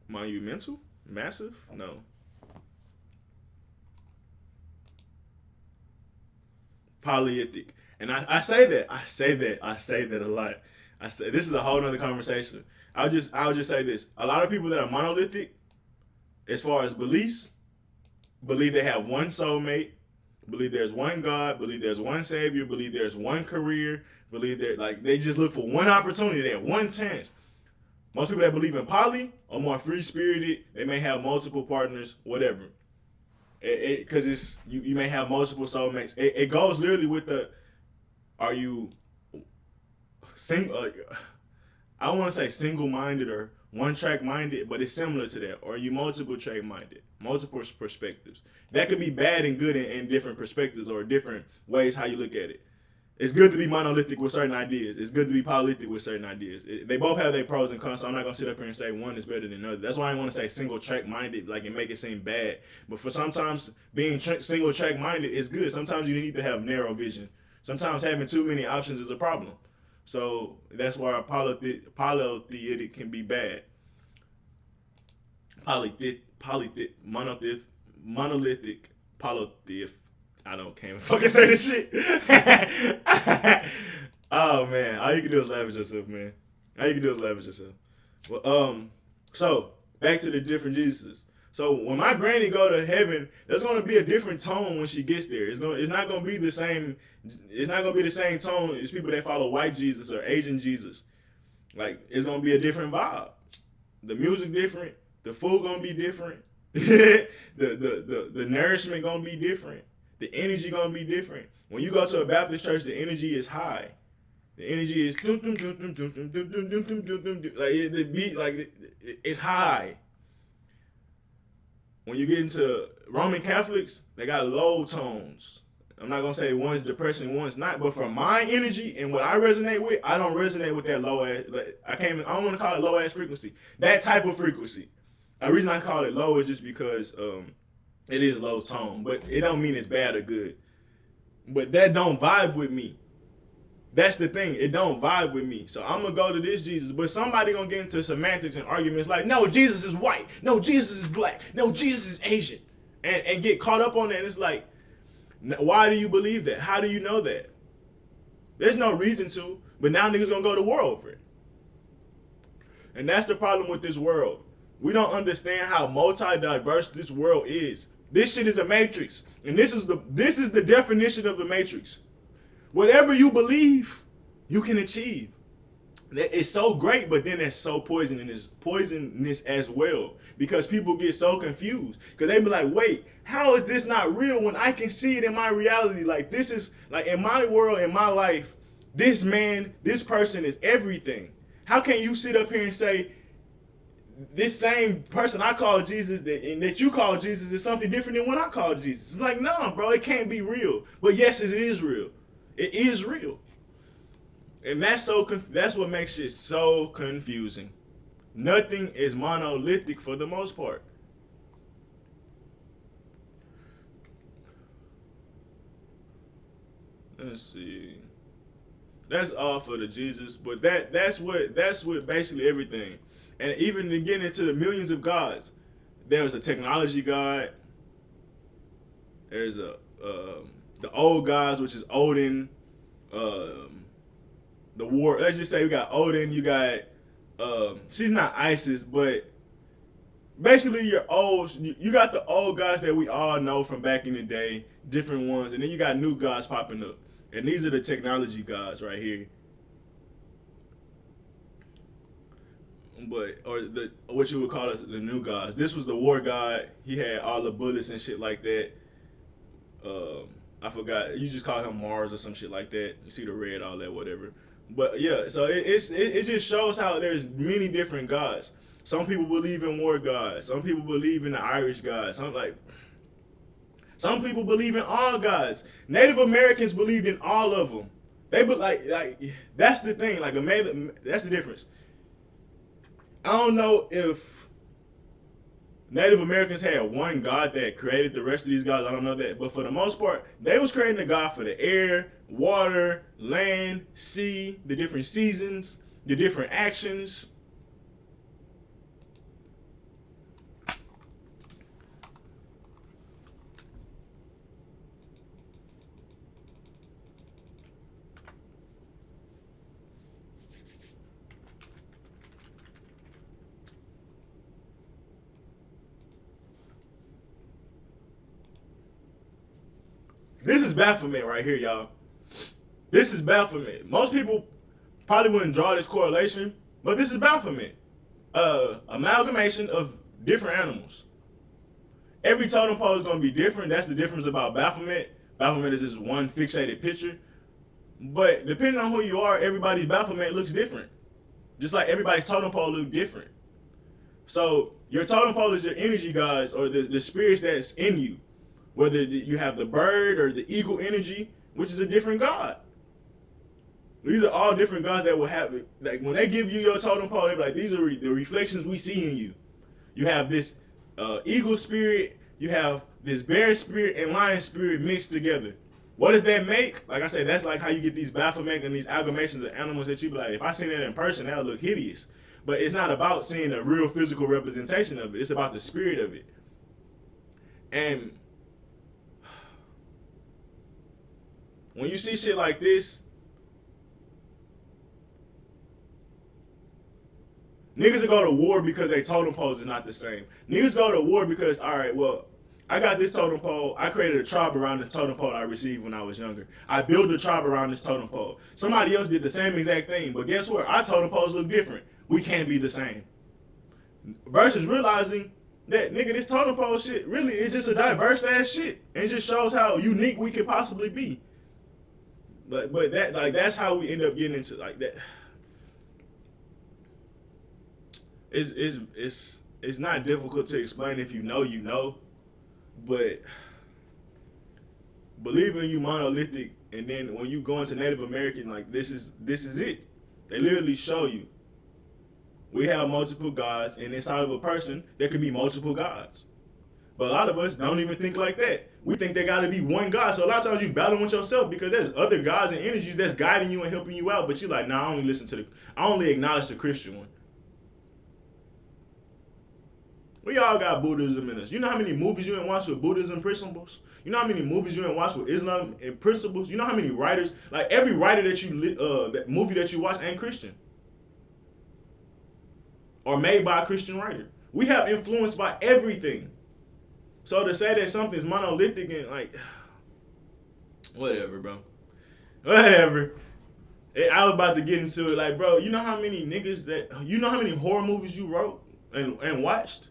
Monumental? Massive? No. Polyithic. And I say that a lot. I said this is a whole nother conversation. I'll just say this. A lot of people that are monolithic, as far as beliefs, believe they have one soulmate, believe there's one God, believe there's one Savior, believe there's one career, believe they just look for one opportunity, they have one chance. Most people that believe in poly are more free spirited. They may have multiple partners, whatever. Because it's you may have multiple soulmates. It goes literally with the are you I don't want to say single minded or one track minded, but it's similar to that. Or are you multiple track minded, multiple perspectives? That could be bad and good in different perspectives or different ways how you look at it. It's good to be monolithic with certain ideas. It's good to be polythic with certain ideas. They both have their pros and cons, so I'm not going to sit up here and say one is better than the other. That's why I want to say single track minded, like, and make it seem bad. But for sometimes being single track minded is good. Sometimes you need to have narrow vision. Sometimes having too many options is a problem. So that's why polytheistic can be bad. Monolithic, polytheist. I can't even fucking say this shit. Oh man, all you can do is laugh at yourself, man. All you can do is laugh at yourself. Well, so back to the different Jesuses. So when my granny go to heaven, there's gonna be a different tone when she gets there. It's not gonna be the same. It's not gonna be the same tone as people that follow white Jesus or Asian Jesus. Like it's gonna be a different vibe. The music different. The food gonna be different. the nourishment gonna be different. The energy gonna be different. When you go to a Baptist church, the energy is high. The energy is like the beat, like it's high. When you get into Roman Catholics, they got low tones. I'm not gonna say one's depressing, one's not, but for my energy and what I resonate with, I don't resonate with that low ass. I don't want to call it low ass frequency. That type of frequency. The reason I call it low is just because it is low tone, but it don't mean it's bad or good. But that don't vibe with me. That's the thing. It don't vibe with me. So I'm going to go to this Jesus. But somebody going to get into semantics and arguments like, no, Jesus is white. No, Jesus is black. No, Jesus is Asian. And get caught up on that. And it's like, why do you believe that? How do you know that? There's no reason to. But now niggas going to go to war over it. And that's the problem with this world. We don't understand how multi-diverse this world is. This shit is a matrix. And this is the definition of the matrix. Whatever you believe, you can achieve. It's so great, but then it's so poisonous as well. Because people get so confused. Because they be like, wait, how is this not real when I can see it in my reality? Like this is, like in my world, in my life, this person is everything. How can you sit up here and say, this same person I call Jesus that you call Jesus is something different than what I call Jesus? It's like, no, bro, it can't be real. But yes, it is real. It is real. And that's what makes it so confusing. Nothing is monolithic for the most part. Let's see. That's all for the Jesus, but that's what basically everything. And even to get into the millions of gods, there's a technology god. There's the old gods, which is Odin. The war. Let's just say we got Odin. You got she's not Isis, but basically you're old. You got the old gods that we all know from back in the day, different ones, and then you got new gods popping up. And these are the technology gods right here. But what you would call it, the new gods. This was the war god. He had all the bullets and shit like that. I forgot. You just call him Mars or some shit like that. You see the red, all that, whatever. But yeah, so it just shows how there's many different gods. Some people believe in war gods. Some people believe in the Irish gods. Some people believe in all gods. Native Americans believed in all of them. They like that's the thing. Like that's the difference. I don't know if Native Americans had one God that created the rest of these gods. I don't know that. But for the most part, they was creating a God for the air, water, land, sea, the different seasons, the different actions. This is Baphomet right here, y'all. This is Baphomet. Most people probably wouldn't draw this correlation, but this is Baphomet. Amalgamation of different animals. Every totem pole is going to be different. That's the difference about Baphomet. Baphomet is just one fixated picture. But depending on who you are, everybody's Baphomet looks different. Just like everybody's totem pole looks different. So your totem pole is your energy gods or the spirits that's in you. Whether you have the bird or the eagle energy, which is a different god. These are all different gods that will have it. Like when they give you your totem pole, they're like, these are the reflections we see in you. You have this eagle spirit, you have this bear spirit and lion spirit mixed together. What does that make? Like I said, that's like how you get these Baphomet and these amalgamations of animals that you be like, if I seen that in person, that would look hideous. But it's not about seeing a real physical representation of it. It's about the spirit of it. And when you see shit like this, niggas will go to war because they totem poles is not the same. Niggas go to war because, all right, well, I got this totem pole. I created a tribe around this totem pole I received when I was younger. I built a tribe around this totem pole. Somebody else did the same exact thing, but guess what? Our totem poles look different. We can't be the same. Versus realizing that, nigga, this totem pole shit really is just a diverse ass shit. And it just shows how unique we could possibly be. But that, like, that's how we end up getting into, like, that. It's not difficult to explain if you know, but believing you monolithic, and then when you go into Native American, like this is it. They literally show you we have multiple gods, and inside of a person there could be multiple gods. But a lot of us don't even think like that. We think there got to be one God. So a lot of times you battle with yourself because there's other gods and energies that's guiding you and helping you out. But you're like, nah, I only acknowledge the Christian one. We all got Buddhism in us. You know how many movies you didn't watch with Buddhism principles? You know how many movies you didn't watch with Islam and principles? You know how many writers, like every writer that movie that you watch ain't Christian. Or made by a Christian writer. We have influence by everything. So to say that something's monolithic and like, whatever, bro. Whatever. I was about to get into it, like, bro, you know how many horror movies you wrote and watched?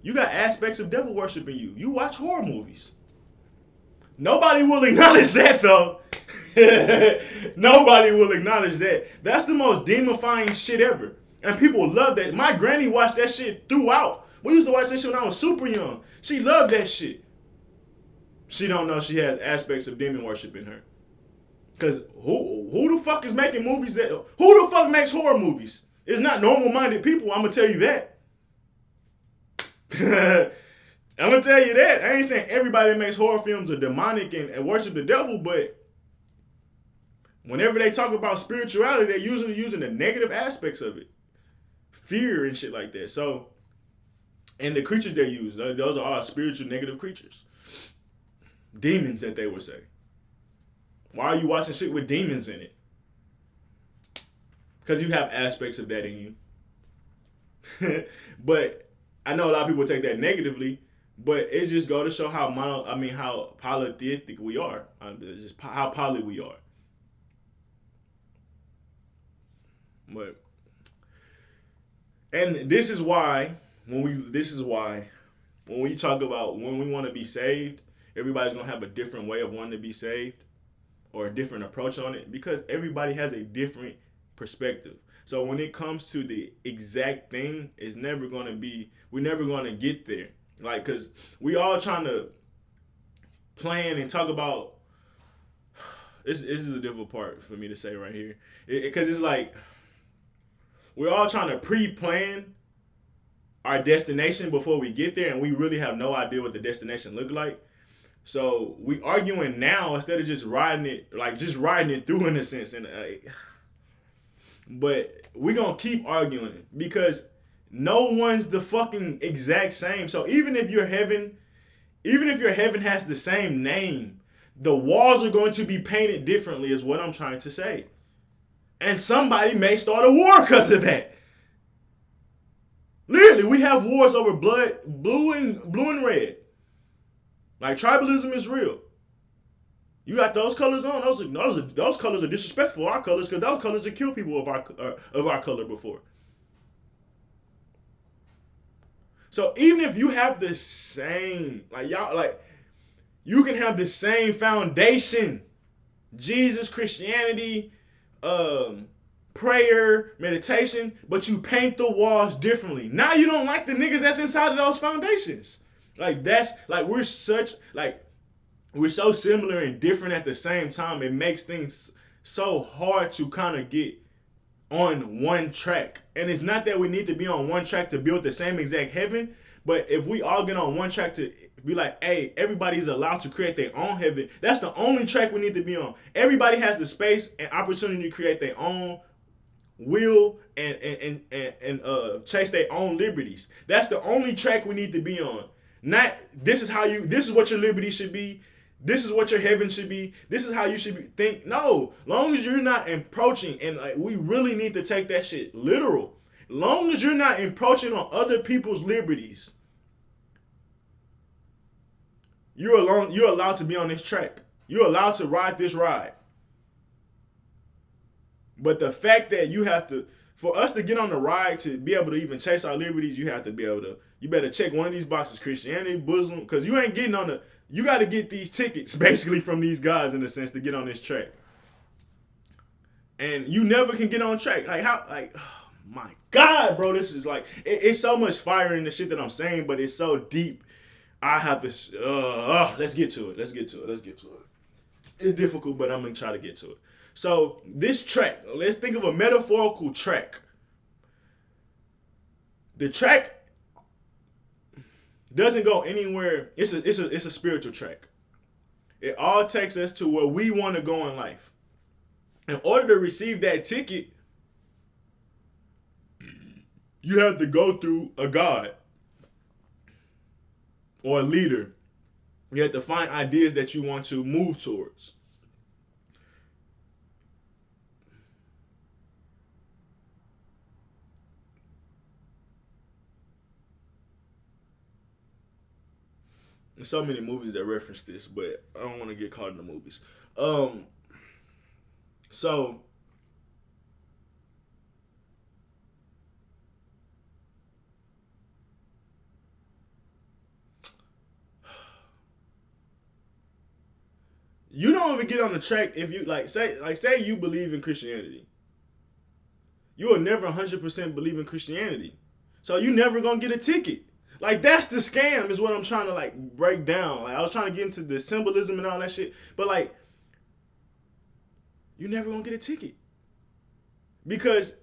You got aspects of devil worship in you. You watch horror movies. Nobody will acknowledge that, though. Nobody will acknowledge that. That's the most demifying shit ever. And people love that. My granny watched that shit throughout. We used to watch that shit when I was super young. She loved that shit. She don't know she has aspects of demon worship in her. Because who the fuck is making movies who the fuck makes horror movies? It's not normal-minded people, I'm going to tell you that. I'm going to tell you that. I ain't saying everybody that makes horror films are demonic and worship the devil, but whenever they talk about spirituality, they're usually using the negative aspects of it. Fear and shit like that. So, and the creatures they use, those are all spiritual negative creatures. Demons that they would say. Why are you watching shit with demons in it? Because you have aspects of that in you. But I know a lot of people take that negatively, but it just go to show how polytheistic we are. It's just how poly we are. But, and this is why when we talk about when we want to be saved, everybody's gonna have a different way of wanting to be saved or a different approach on it because everybody has a different perspective. So when it comes to the exact thing, we're never gonna get there. Like, cause we all trying to plan and talk about. This is a difficult part for me to say right here, because it's like we're all trying to pre-plan our destination before we get there, and we really have no idea what the destination look like. So we arguing now instead of just riding it through in a sense. And but we gonna keep arguing because no one's the fucking exact same. So even if your heaven has the same name, the walls are going to be painted differently is what I'm trying to say. And somebody may start a war because of that. Literally, we have wars over blood, blue and red. Like, tribalism is real. You got those colors on. Those colors are disrespectful. Our colors, because those colors have killed people of our color before. So even if you have the same, like y'all, like you can have the same foundation, Jesus, Christianity, prayer, meditation, but you paint the walls differently. Now you don't like the niggas that's inside of those foundations. Like that's like we're so similar and different at the same time. It makes things so hard to kind of get on one track. And it's not that we need to be on one track to build the same exact heaven, but if we all get on one track to be like, hey, everybody's allowed to create their own heaven, that's the only track we need to be on. Everybody has the space and opportunity to create their own will and chase their own liberties. That's the only track we need to be on. Not this is what your liberty should be. This is what your heaven should be. This is how you should think. No, long as you're not encroaching, and like we really need to take that shit literal. Long as you're not encroaching on other people's liberties, you're allowed to be on this track. You're allowed to ride this ride. But the fact that for us to get on the ride to be able to even chase our liberties, you have to be able to, you better check one of these boxes, Christianity, Muslim, because you ain't getting on you got to get these tickets basically from these guys in a sense to get on this track. And you never can get on track. Oh my God, bro, this is like, it's so much fire in the shit that I'm saying, but it's so deep. I have to, let's get to it. Let's get to it. It's difficult, but I'm going to try to get to it. So this track, let's think of a metaphorical track. The track doesn't go anywhere. It's a spiritual track. It all takes us to where we want to go in life. In order to receive that ticket, you have to go through a God or a leader. You have to find ideas that you want to move towards. There's so many movies that reference this, but I don't want to get caught in the movies. So you don't even get on the track if you say you believe in Christianity. You will never 100% believe in Christianity. So you never gonna get a ticket. Like that's the scam is what I'm trying to like break down. Like I was trying to get into the symbolism and all that shit, but like you never gonna get a ticket. Because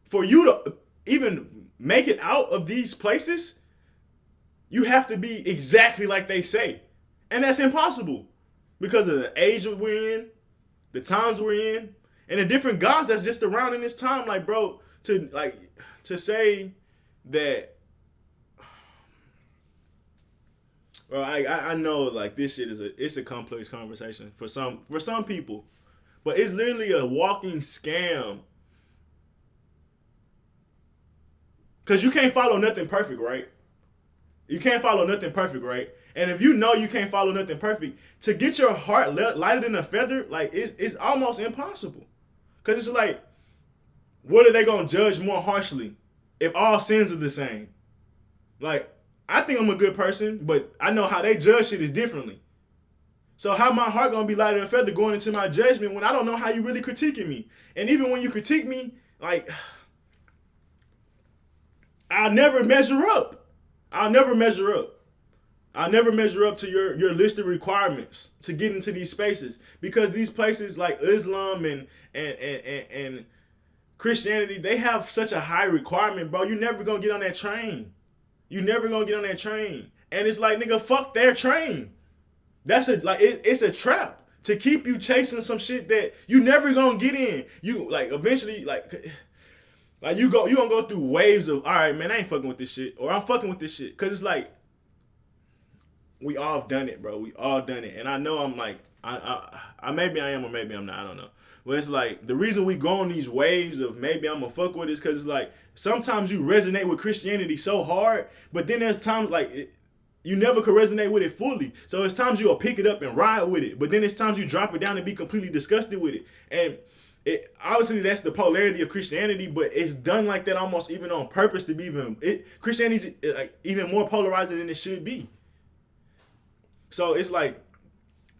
for you to even make it out of these places, you have to be exactly like they say. And that's impossible. Because of the age we're in, the times we're in, and the different gods that's just around in this time. Like, bro, to say that, well, I know like this shit it's a complex conversation for some people, but it's literally a walking scam. Cause you can't follow nothing perfect, right? You can't follow nothing perfect, right? And if you know you can't follow nothing perfect, to get your heart lighter than a feather, like it's almost impossible. Cause it's like, what are they gonna judge more harshly if all sins are the same? Like, I think I'm a good person, but I know how they judge shit is differently. So how my heart gonna be lighter than a feather going into my judgment when I don't know how you really critiquing me? And even when you critique me, like, I'll never measure up. I'll never measure up to your list of requirements to get into these spaces, because these places like Islam and Christianity, they have such a high requirement, bro. You never gonna get on that train. And it's like, nigga, fuck their train. It's a trap to keep you chasing some shit that you never gonna get in. You like eventually like you gonna go through waves of, all right, man, I ain't fucking with this shit, or I'm fucking with this shit. Cause it's like, we all have done it, bro. We all done it. And I know I'm like, I maybe I am or maybe I'm not, I don't know. But it's like, the reason we go on these waves of maybe I'm gonna fuck with it is because it's like, sometimes you resonate with Christianity so hard, but then there's times like, you never could resonate with it fully. So it's times you'll pick it up and ride with it, but then it's times you drop it down and be completely disgusted with it. And it obviously that's the polarity of Christianity, but it's done like that almost even on purpose to be Christianity's like even more polarizing than it should be. So it's like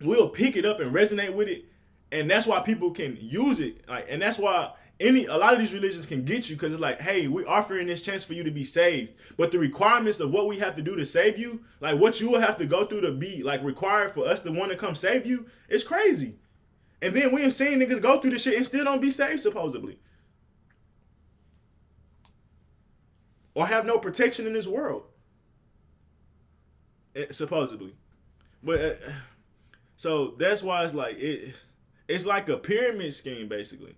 we'll pick it up and resonate with it, and that's why people can use it. Like, and that's why a lot of these religions can get you, because it's like, hey, we're offering this chance for you to be saved, but the requirements of what we have to do to save you, like what you will have to go through to be like required for us to want to come save you, is crazy. And then we have seen niggas go through this shit and still don't be saved, supposedly, or have no protection in this world, supposedly. But so that's why it's like it's like a pyramid scheme, basically.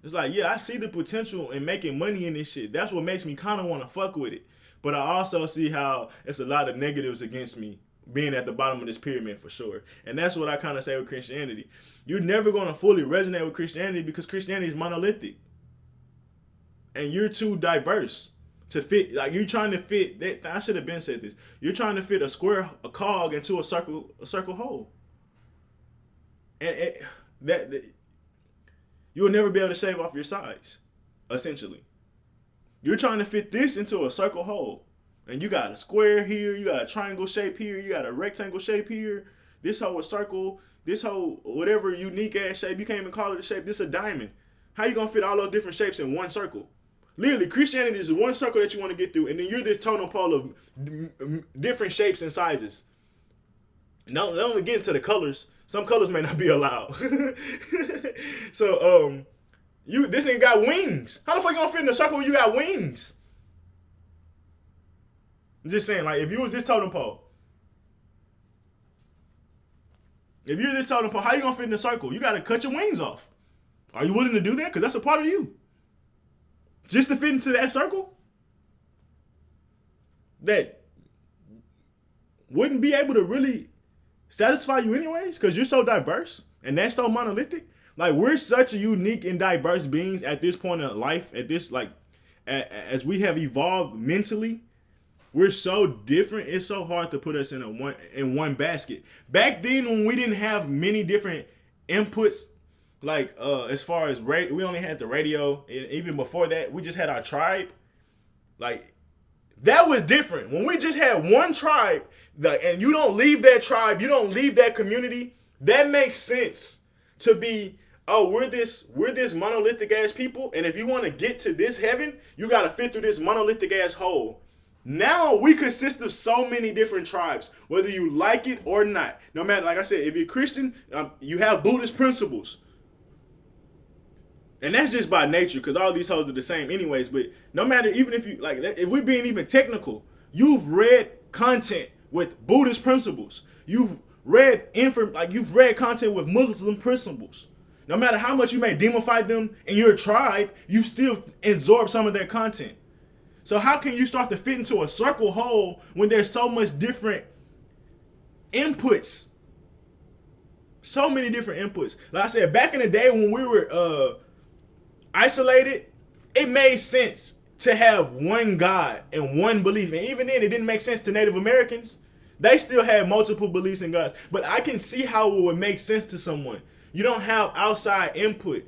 It's like, yeah, I see the potential in making money in this shit. That's what makes me kind of want to fuck with it. But I also see how it's a lot of negatives against me being at the bottom of this pyramid, for sure. And that's what I kind of say with Christianity. You're never going to fully resonate with Christianity because Christianity is monolithic. And you're too diverse to fit. Like, you're trying to fit, I should have been said this. You're trying to fit a cog into a circle hole. And you'll never be able to shave off your sides, essentially. You're trying to fit this into a circle hole. And you got a square here, you got a triangle shape here, you got a rectangle shape here, this whole a circle, this whole whatever unique ass shape, you can't even call it a shape, this a diamond. How you gonna fit all those different shapes in one circle? Literally, Christianity is one circle that you want to get through, and then you're this totem pole of different shapes and sizes. Now, don't get into the colors. Some colors may not be allowed. So, this nigga got wings. How the fuck you gonna fit in a circle when you got wings? I'm just saying, like, if you was this totem pole, how you gonna fit in a circle? You gotta cut your wings off. Are you willing to do that? Because that's a part of you. Just to fit into that circle? That wouldn't be able to really satisfy you anyways, because you're so diverse and that's so monolithic. Like, we're such a unique and diverse beings at this point in life, at this, like, as we have evolved mentally. We're so different. It's so hard to put us in one basket. Back then, when we didn't have many different inputs, like as far as we only had the radio, and even before that, we just had our tribe. Like, that was different. When we just had one tribe, and you don't leave that tribe, you don't leave that community, that makes sense to be, oh, we're this monolithic ass people, and if you want to get to this heaven, you got to fit through this monolithic ass hole. Now we consist of so many different tribes, whether you like it or not. No matter, like I said, if you're Christian, you have Buddhist principles. And that's just by nature, because all these hoes are the same anyways. But no matter, even if you, like, if we're being even technical, you've read content with Buddhist principles. You've read content with Muslim principles. No matter how much you may demify them in your tribe, you still absorb some of their content. So how can you start to fit into a circle hole when there's so much different inputs? So many different inputs. Like I said, back in the day when we were isolated, it made sense to have one God and one belief. And even then, it didn't make sense to Native Americans. They still had multiple beliefs in gods. But I can see how it would make sense to someone. You don't have outside input.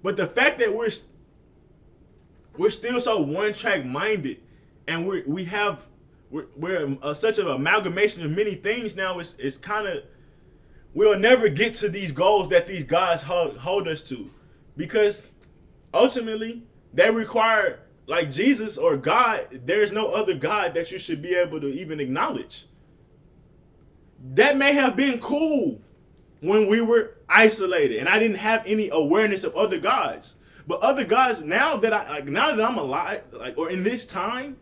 But the fact that we're still so one-track minded, and we're such an amalgamation of many things now. It's kind of, we'll never get to these goals that these gods hold us to, because ultimately they require, like Jesus or God, there's no other God that you should be able to even acknowledge. That may have been cool when we were isolated and I didn't have any awareness of other gods. But other gods, now that I'm alive, like, or in this time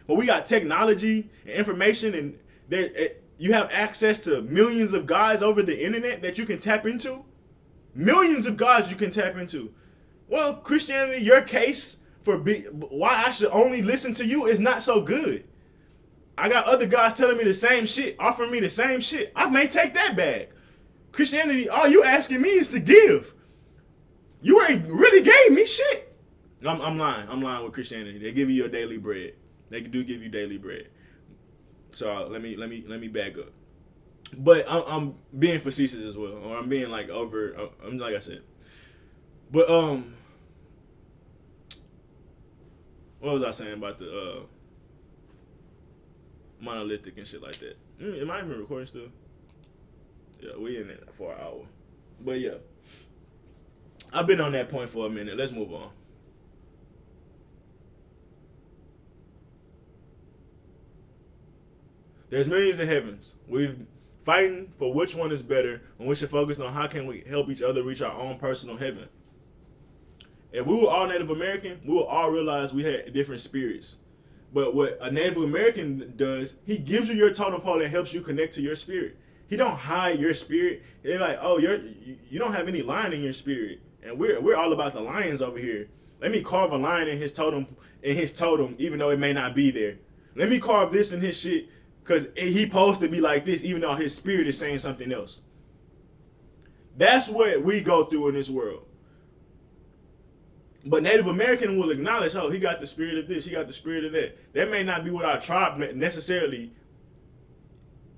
where we got technology and information, and you have access to millions of gods over the internet that you can tap into. Millions of gods you can tap into. Well, Christianity, your case for why I should only listen to you is not so good. I got other gods telling me the same shit, offering me the same shit. I may take that bag. Christianity, all you asking me is to give. You ain't really gave me shit. I'm lying. I'm lying with Christianity. They give you your daily bread. They do give you daily bread. So let me back up. But I'm being facetious as well, or I'm being like over. I'm like I said. But what was I saying about the monolithic and shit like that? Am I even recording still? Yeah, we in it for an hour. But yeah, I've been on that point for a minute. Let's move on. There's millions of heavens. We've fighting for which one is better, and we should focus on how can we help each other reach our own personal heaven. If we were all Native American, we would all realize we had different spirits. But what a Native American does, he gives you your totem pole and helps you connect to your spirit. He don't hide your spirit. They're like, oh, you don't have any lion in your spirit, and we're all about the lions over here. Let me carve a lion in his totem, even though it may not be there. Let me carve this in his shit, because he supposed to be like this, even though his spirit is saying something else. That's what we go through in this world. But Native American will acknowledge, oh, he got the spirit of this, he got the spirit of that. That may not be what our tribe necessarily.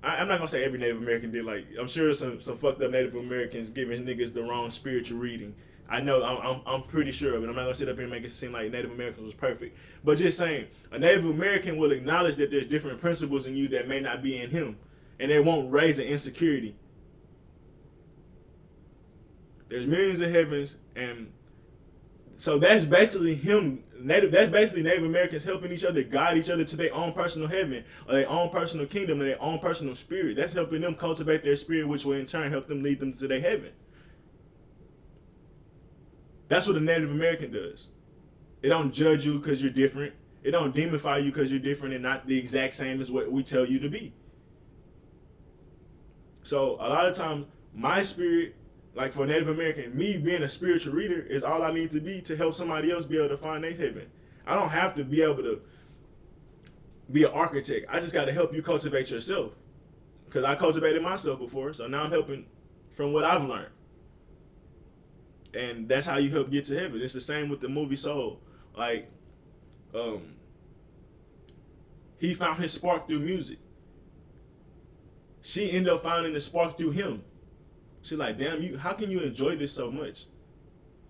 I'm not gonna say every Native American did. Like, I'm sure some fucked up Native Americans giving niggas the wrong spiritual reading. I know, I'm pretty sure of it. I'm not gonna sit up here and make it seem like Native Americans was perfect. But just saying, a Native American will acknowledge that there's different principles in you that may not be in him, and they won't raise an insecurity. There's millions of heavens, and so that's basically That's basically Native Americans helping each other guide each other to their own personal heaven, or their own personal kingdom, or their own personal spirit. That's helping them cultivate their spirit, which will in turn help them lead them to their heaven. That's what a Native American does. It don't judge you because you're different. It don't demify you because you're different and not the exact same as what we tell you to be. So a lot of times, my spirit, like for a Native American, me being a spiritual reader is all I need to be to help somebody else be able to find their heaven. I don't have to be able to be an architect. I just got to help you cultivate yourself. Because I cultivated myself before, so now I'm helping from what I've learned. And that's how you help get to heaven. It's the same with the movie Soul. Like, he found his spark through music. She ended up finding the spark through him. She's like, damn, how can you enjoy this so much?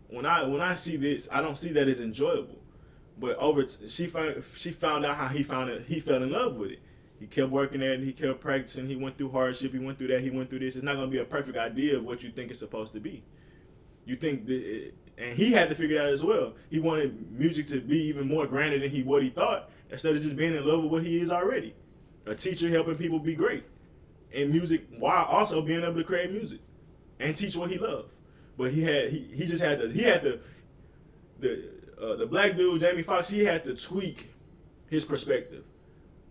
When I see this, I don't see that as enjoyable. But she found out how he found it. He fell in love with it. He kept working at it. He kept practicing. He went through hardship. He went through that. He went through this. It's not going to be a perfect idea of what you think it's supposed to be. You think that, and he had to figure it out as well. He wanted music to be even more grander than what he thought, instead of just being in love with what he is already. A teacher helping people be great in music while also being able to create music and teach what he loved. But he just had the black dude, Jamie Foxx, he had to tweak his perspective.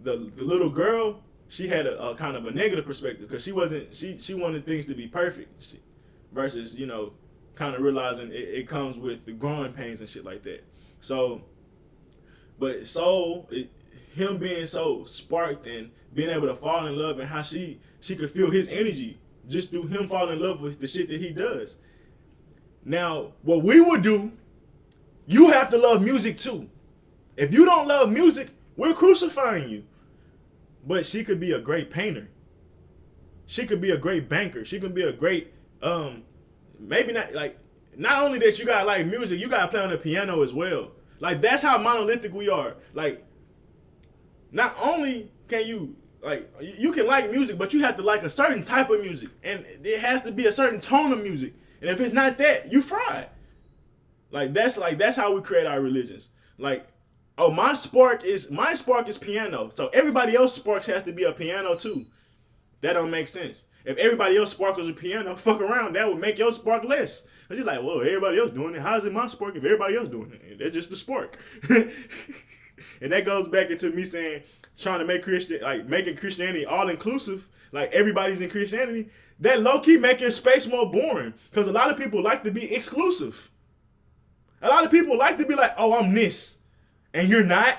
The little girl, she had a kind of a negative perspective because she wanted things to be perfect versus, kind of realizing it comes with the growing pains and shit like that. So, but Soul, him being so sparked and being able to fall in love, and how she could feel his energy just through him falling in love with the shit that he does. Now, what we would do, you have to love music too. If you don't love music, we're crucifying you. But she could be a great painter. She could be a great banker. She could be a great, maybe not, like, not only that you gotta like music, you gotta play on the piano as well. Like, that's how monolithic we are. Like, not only can you, like, you can like music, but you have to like a certain type of music. And it has to be a certain tone of music. And if it's not that, you fried. That's how we create our religions. Like, oh, my spark is piano. So everybody else's sparks has to be a piano too. That don't make sense. If everybody else spark was a piano, fuck around, that would make your spark less. Cause you're like, well, everybody else doing it. How is it my spark if everybody else doing it? That's just the spark. And that goes back into me saying, trying to making Christianity all inclusive, like everybody's in Christianity. That low key make your space more boring. Cause a lot of people like to be exclusive. A lot of people like to be like, oh, I'm this, and you're not.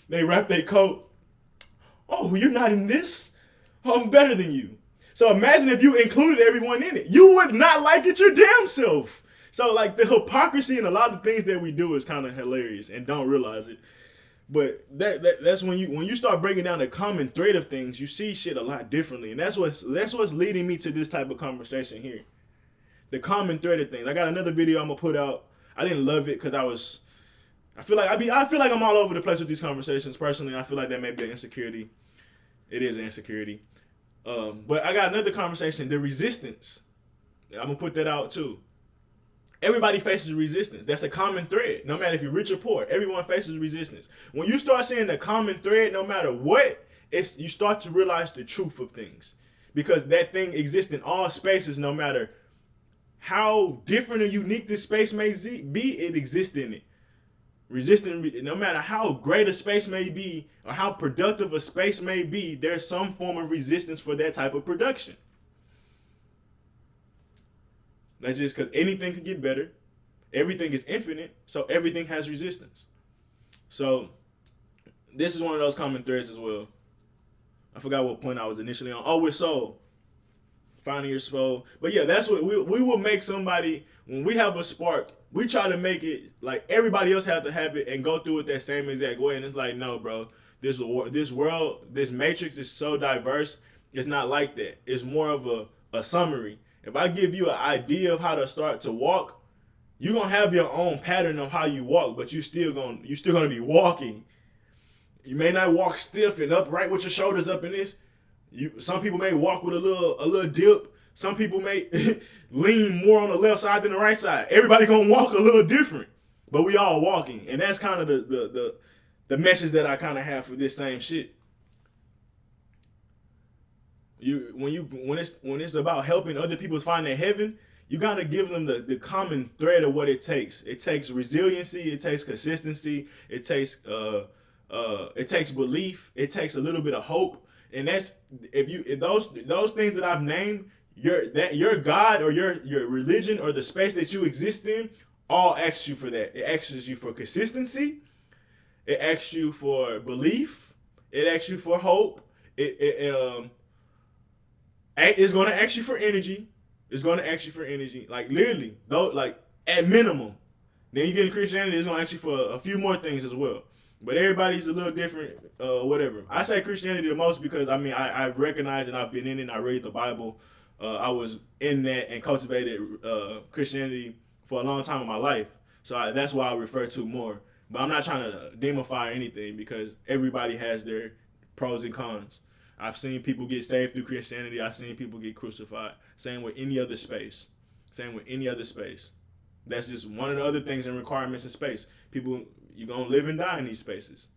They wrap their coat. Oh, you're not in this? Oh, I'm better than you. So imagine if you included everyone in it. You would not like it your damn self. So, like, the hypocrisy in a lot of things that we do is kind of hilarious and don't realize it. But that's when you start breaking down the common thread of things, you see shit a lot differently, and that's what's leading me to this type of conversation here. The common thread of things. I got another video I'm gonna put out. I didn't love it because I feel like I'm all over the place with these conversations. Personally, I feel like that may be an insecurity. It is an insecurity. But I got another conversation. The resistance. I'm gonna put that out too. Everybody faces resistance. That's a common thread. No matter if you're rich or poor, everyone faces resistance. When you start seeing the common thread, no matter what, you start to realize the truth of things, because that thing exists in all spaces, no matter how different or unique this space may be. It exists in it. Resisting, no matter how great a space may be or how productive a space may be, there's some form of resistance for that type of production. That's just because anything could get better. Everything is infinite, so everything has resistance. So this is one of those common threads as well. I forgot what point I was initially on. Oh, with soul. Finding your soul. But yeah, that's what we will make somebody, when we have a spark, we try to make it like everybody else have to have it and go through it that same exact way. And it's like, no, bro, this world, this matrix is so diverse. It's not like that. It's more of a summary. If I give you an idea of how to start to walk, you're gonna have your own pattern of how you walk, but you're still gonna be walking. You may not walk stiff and upright with your shoulders up in this. Some people may walk with a little dip. Some people may lean more on the left side than the right side. Everybody gonna walk a little different, but we all walking, and that's kind of the message that I kind of have for this same shit. When it's about helping other people find their heaven, you gotta give them the common thread of what it takes. It takes resiliency. It takes consistency. It takes belief. It takes a little bit of hope. And that's if those things that I've named, your God or your religion or the space that you exist in, all asks you for that. It asks you for consistency. It asks you for belief. It asks you for hope. It's gonna ask you for energy. It's gonna ask you for energy. Like literally, though, like at minimum. Then you get into Christianity, it's gonna ask you for a few more things as well. But everybody's a little different, whatever. I say Christianity the most because, I recognize and I've been in it. I read the Bible. I was in that and cultivated Christianity for a long time in my life. So that's why I refer to more. But I'm not trying to demify anything because everybody has their pros and cons. I've seen people get saved through Christianity. I've seen people get crucified. Same with any other space. That's just one of the other things and requirements in space. People, you're going to live and die in these spaces.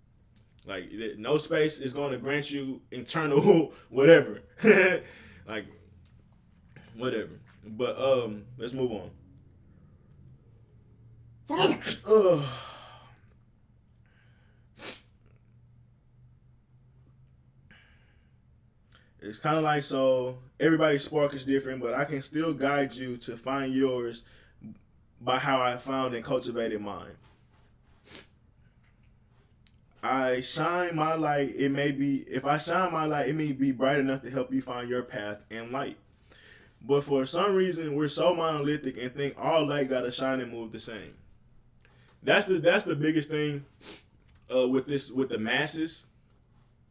Like, no space is going to grant you eternal whatever. Like, whatever. But, let's move on. It's kind of like, so everybody's spark is different, but I can still guide you to find yours by how I found and cultivated mine. If I shine my light, it may be bright enough to help you find your path and light. But for some reason, we're so monolithic and think all light gotta shine and move the same. That's the biggest thing with the masses.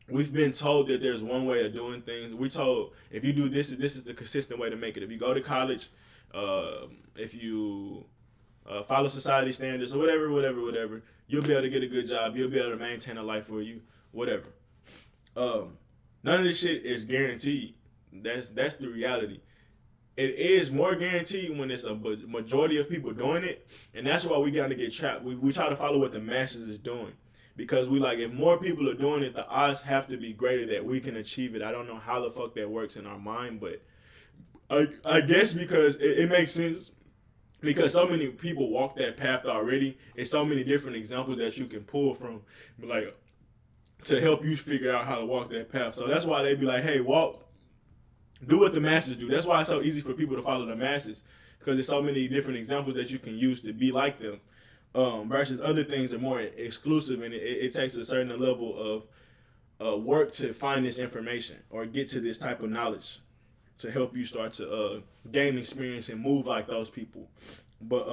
We've been told that there's one way of doing things. We're told if you do this is the consistent way to make it. If you go to college, if you follow society standards or whatever, you'll be able to get a good job. You'll be able to maintain a life for you, whatever. None of this shit is guaranteed. That's the reality. It is more guaranteed when it's a majority of people doing it, and that's why we gotta get trapped. We try to follow what the masses is doing. Because we like, if more people are doing it, the odds have to be greater that we can achieve it. I don't know how the fuck that works in our mind, but I guess because it makes sense. Because so many people walk that path already, and so many different examples that you can pull from, like, to help you figure out how to walk that path. So that's why they be like, hey, do what the masses do. That's why it's so easy for people to follow the masses, because there's so many different examples that you can use to be like them. Versus other things are more exclusive, and it takes a certain level of work to find this information or get to this type of knowledge to help you start to gain experience and move like those people. But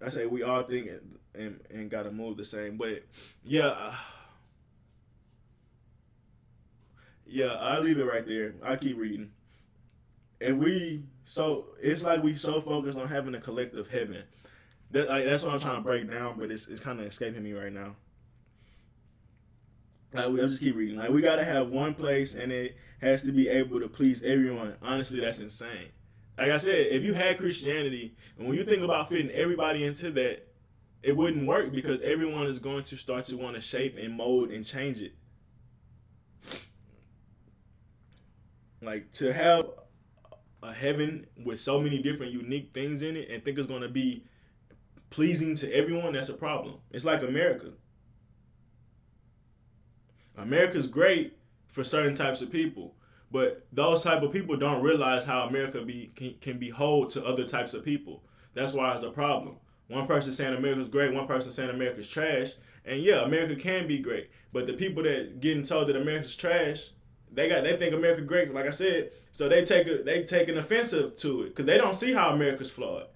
I say we all think and gotta move the same. But yeah, yeah, I'll leave it right there. I'll keep reading. And it's like we so focused on having a collective heaven. That's what I'm trying to break down, but it's kind of escaping me right now. I'll just keep reading. Like we gotta have one place, and it has to be able to please everyone. Honestly, that's insane. Like I said, if you had Christianity, and when you think about fitting everybody into that, it wouldn't work because everyone is going to start to want to shape and mold and change it. Like to have a heaven with so many different unique things in it and think it's going to be pleasing to everyone, that's a problem. It's like America. America's great for certain types of people, but those type of people don't realize how America can be whole to other types of people. That's why it's a problem. One person saying America's great, one person saying America's trash, and yeah, America can be great, but the people that getting told that America's trash, they think America great, like I said, so they take an offensive to it because they don't see how America's flawed.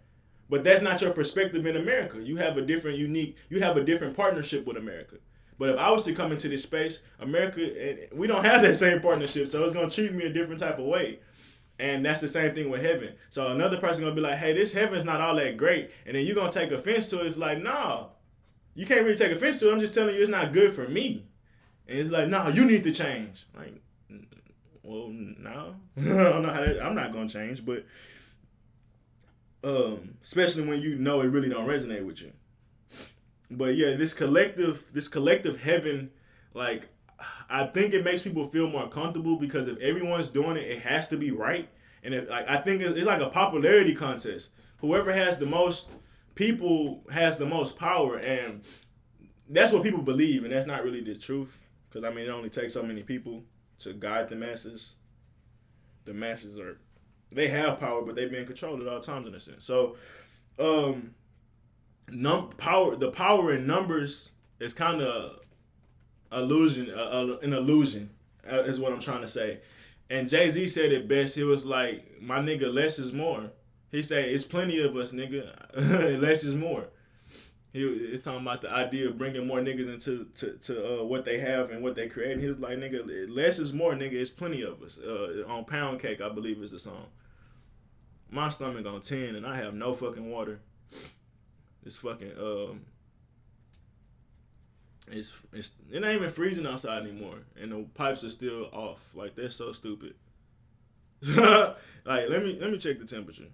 But that's not your perspective in America. You have a different partnership with America. But if I was to come into this space, America, we don't have that same partnership, so it's gonna treat me a different type of way. And that's the same thing with heaven. So another person gonna be like, "Hey, this heaven's not all that great," and then you're gonna take offense to it. It's like, nah, you can't really take offense to it. I'm just telling you, it's not good for me. And it's like, nah, you need to change. Like, well, no, I'm not gonna change, but especially when you know it really don't resonate with you. But yeah, this collective heaven, like I think it makes people feel more comfortable because if everyone's doing it, it has to be right. And I think it's like a popularity contest. Whoever has the most people has the most power, and that's what people believe, and that's not really the truth. Because I mean, it only takes so many people to guide the masses. The masses they have power, but they've been controlled at all times in a sense. So, the power in numbers is kind of an illusion is what I'm trying to say. And Jay-Z said it best. He was like, "My nigga, less is more." He said, "It's plenty of us, nigga. Less is more." He's talking about the idea of bringing more niggas into what they have and what they create. And he was like, "Nigga, less is more, nigga. It's plenty of us." On Pound Cake, I believe is the song. My stomach on 10 and I have no fucking water. It's fucking it ain't even freezing outside anymore, and the pipes are still off. Like they're so stupid. Like let me check the temperature.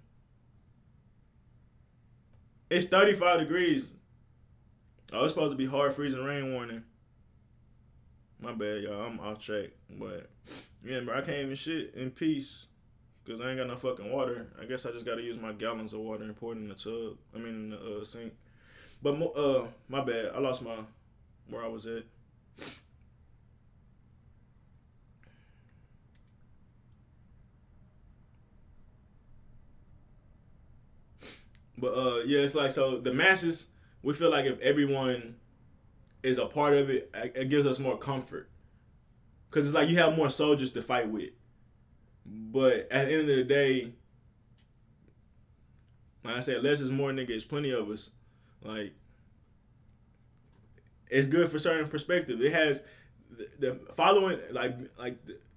It's 35 degrees. Oh, it's supposed to be hard freezing rain warning. My bad, y'all. I'm off track, but yeah, bro, I can't even shit in peace because I ain't got no fucking water. I guess I just gotta use my gallons of water and pour it in the tub. I mean, in the sink. But my bad. I lost where I was at. But yeah, it's like so the masses. We feel like if everyone is a part of it, it gives us more comfort. Cause it's like you have more soldiers to fight with. But at the end of the day, like I said, less is more, nigga. It's plenty of us. Like it's good for certain perspective. It has the following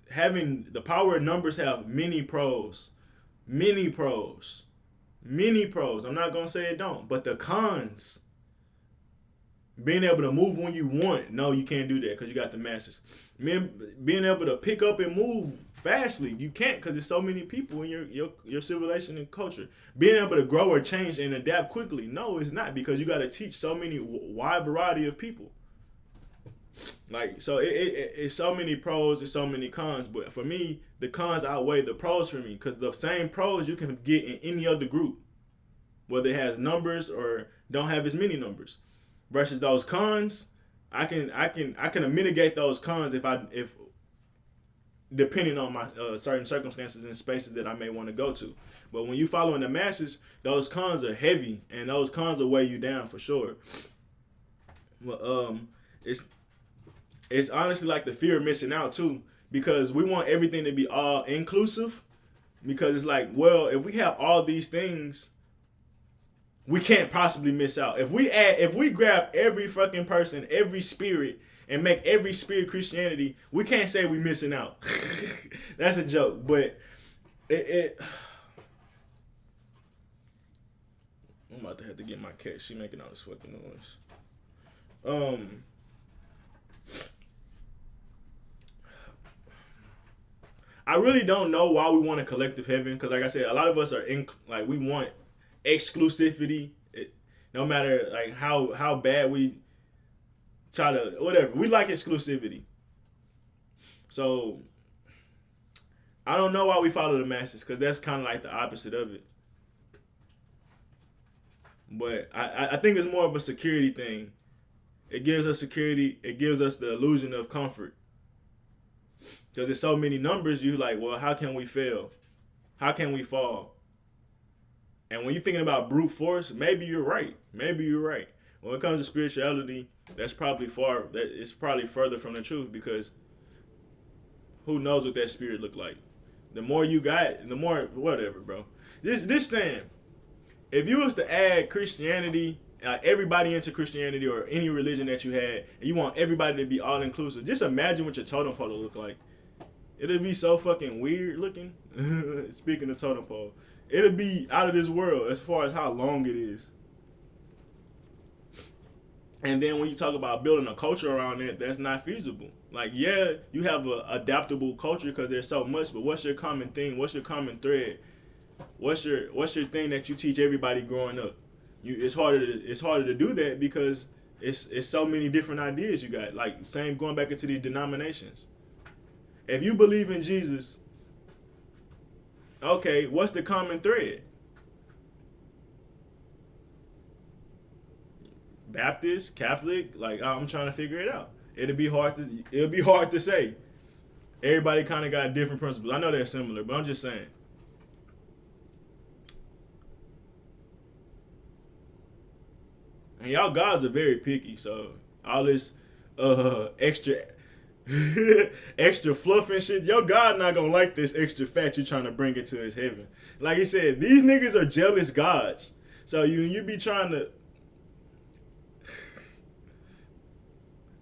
having the power of numbers have many pros. Many pros. Many pros. I'm not gonna say it don't, but the cons. Being able to move when you want, no, you can't do that because you got the masses. Being able to pick up and move fastly, you can't because there's so many people in your civilization and culture. Being able to grow or change and adapt quickly, no, it's not because you got to teach so many wide variety of people. Like so, it's so many pros and so many cons. But for me, the cons outweigh the pros for me because the same pros you can get in any other group, whether it has numbers or don't have as many numbers. Versus those cons, I can mitigate those cons if depending on my certain circumstances and spaces that I may want to go to. But when you following the masses, those cons are heavy and those cons will weigh you down for sure. But it's honestly like the fear of missing out too because we want everything to be all inclusive because it's like, well, if we have all these things, we can't possibly miss out. If we grab every fucking person, every spirit, and make every spirit Christianity, we can't say we missing out. That's a joke, but it I'm about to have to get my cat. She making all this fucking noise. I really don't know why we want a collective heaven, because like I said, a lot of us are in, like, we want exclusivity. No matter like how bad we try to whatever, we like exclusivity. So I don't know why we follow the masses, because that's kind of like the opposite of it. But I think it's more of a security thing. It gives us security. It gives us the illusion of comfort. Because there's so many numbers, you like, well, how can we fail? How can we fall? And when you're thinking about brute force, maybe you're right. Maybe you're right. When it comes to spirituality, it's probably further from the truth, because who knows what that spirit look like? The more you got, the more whatever, bro. This saying, if you was to add Christianity, everybody into Christianity or any religion that you had, and you want everybody to be all inclusive, just imagine what your totem pole would look like. It'd be so fucking weird looking. Speaking of totem pole, it'd be out of this world as far as how long it is. And then when you talk about building a culture around it, that's not feasible. Like, yeah, you have a adaptable culture because there's so much, but what's your common thing? What's your common thread? What's your thing that you teach everybody growing up? It's harder to do that because it's so many different ideas you got. Like, same going back into these denominations. If you believe in Jesus, okay, what's the common thread? Baptist, Catholic, like, I'm trying to figure it out. It'll be hard to say. Everybody kind of got different principles. I know they're similar, but I'm just saying. And y'all gods are very picky, so all this extra extra fluff and shit, your God not gonna like this extra fat you trying to bring into his heaven. Like he said, these niggas are jealous gods. So you be trying to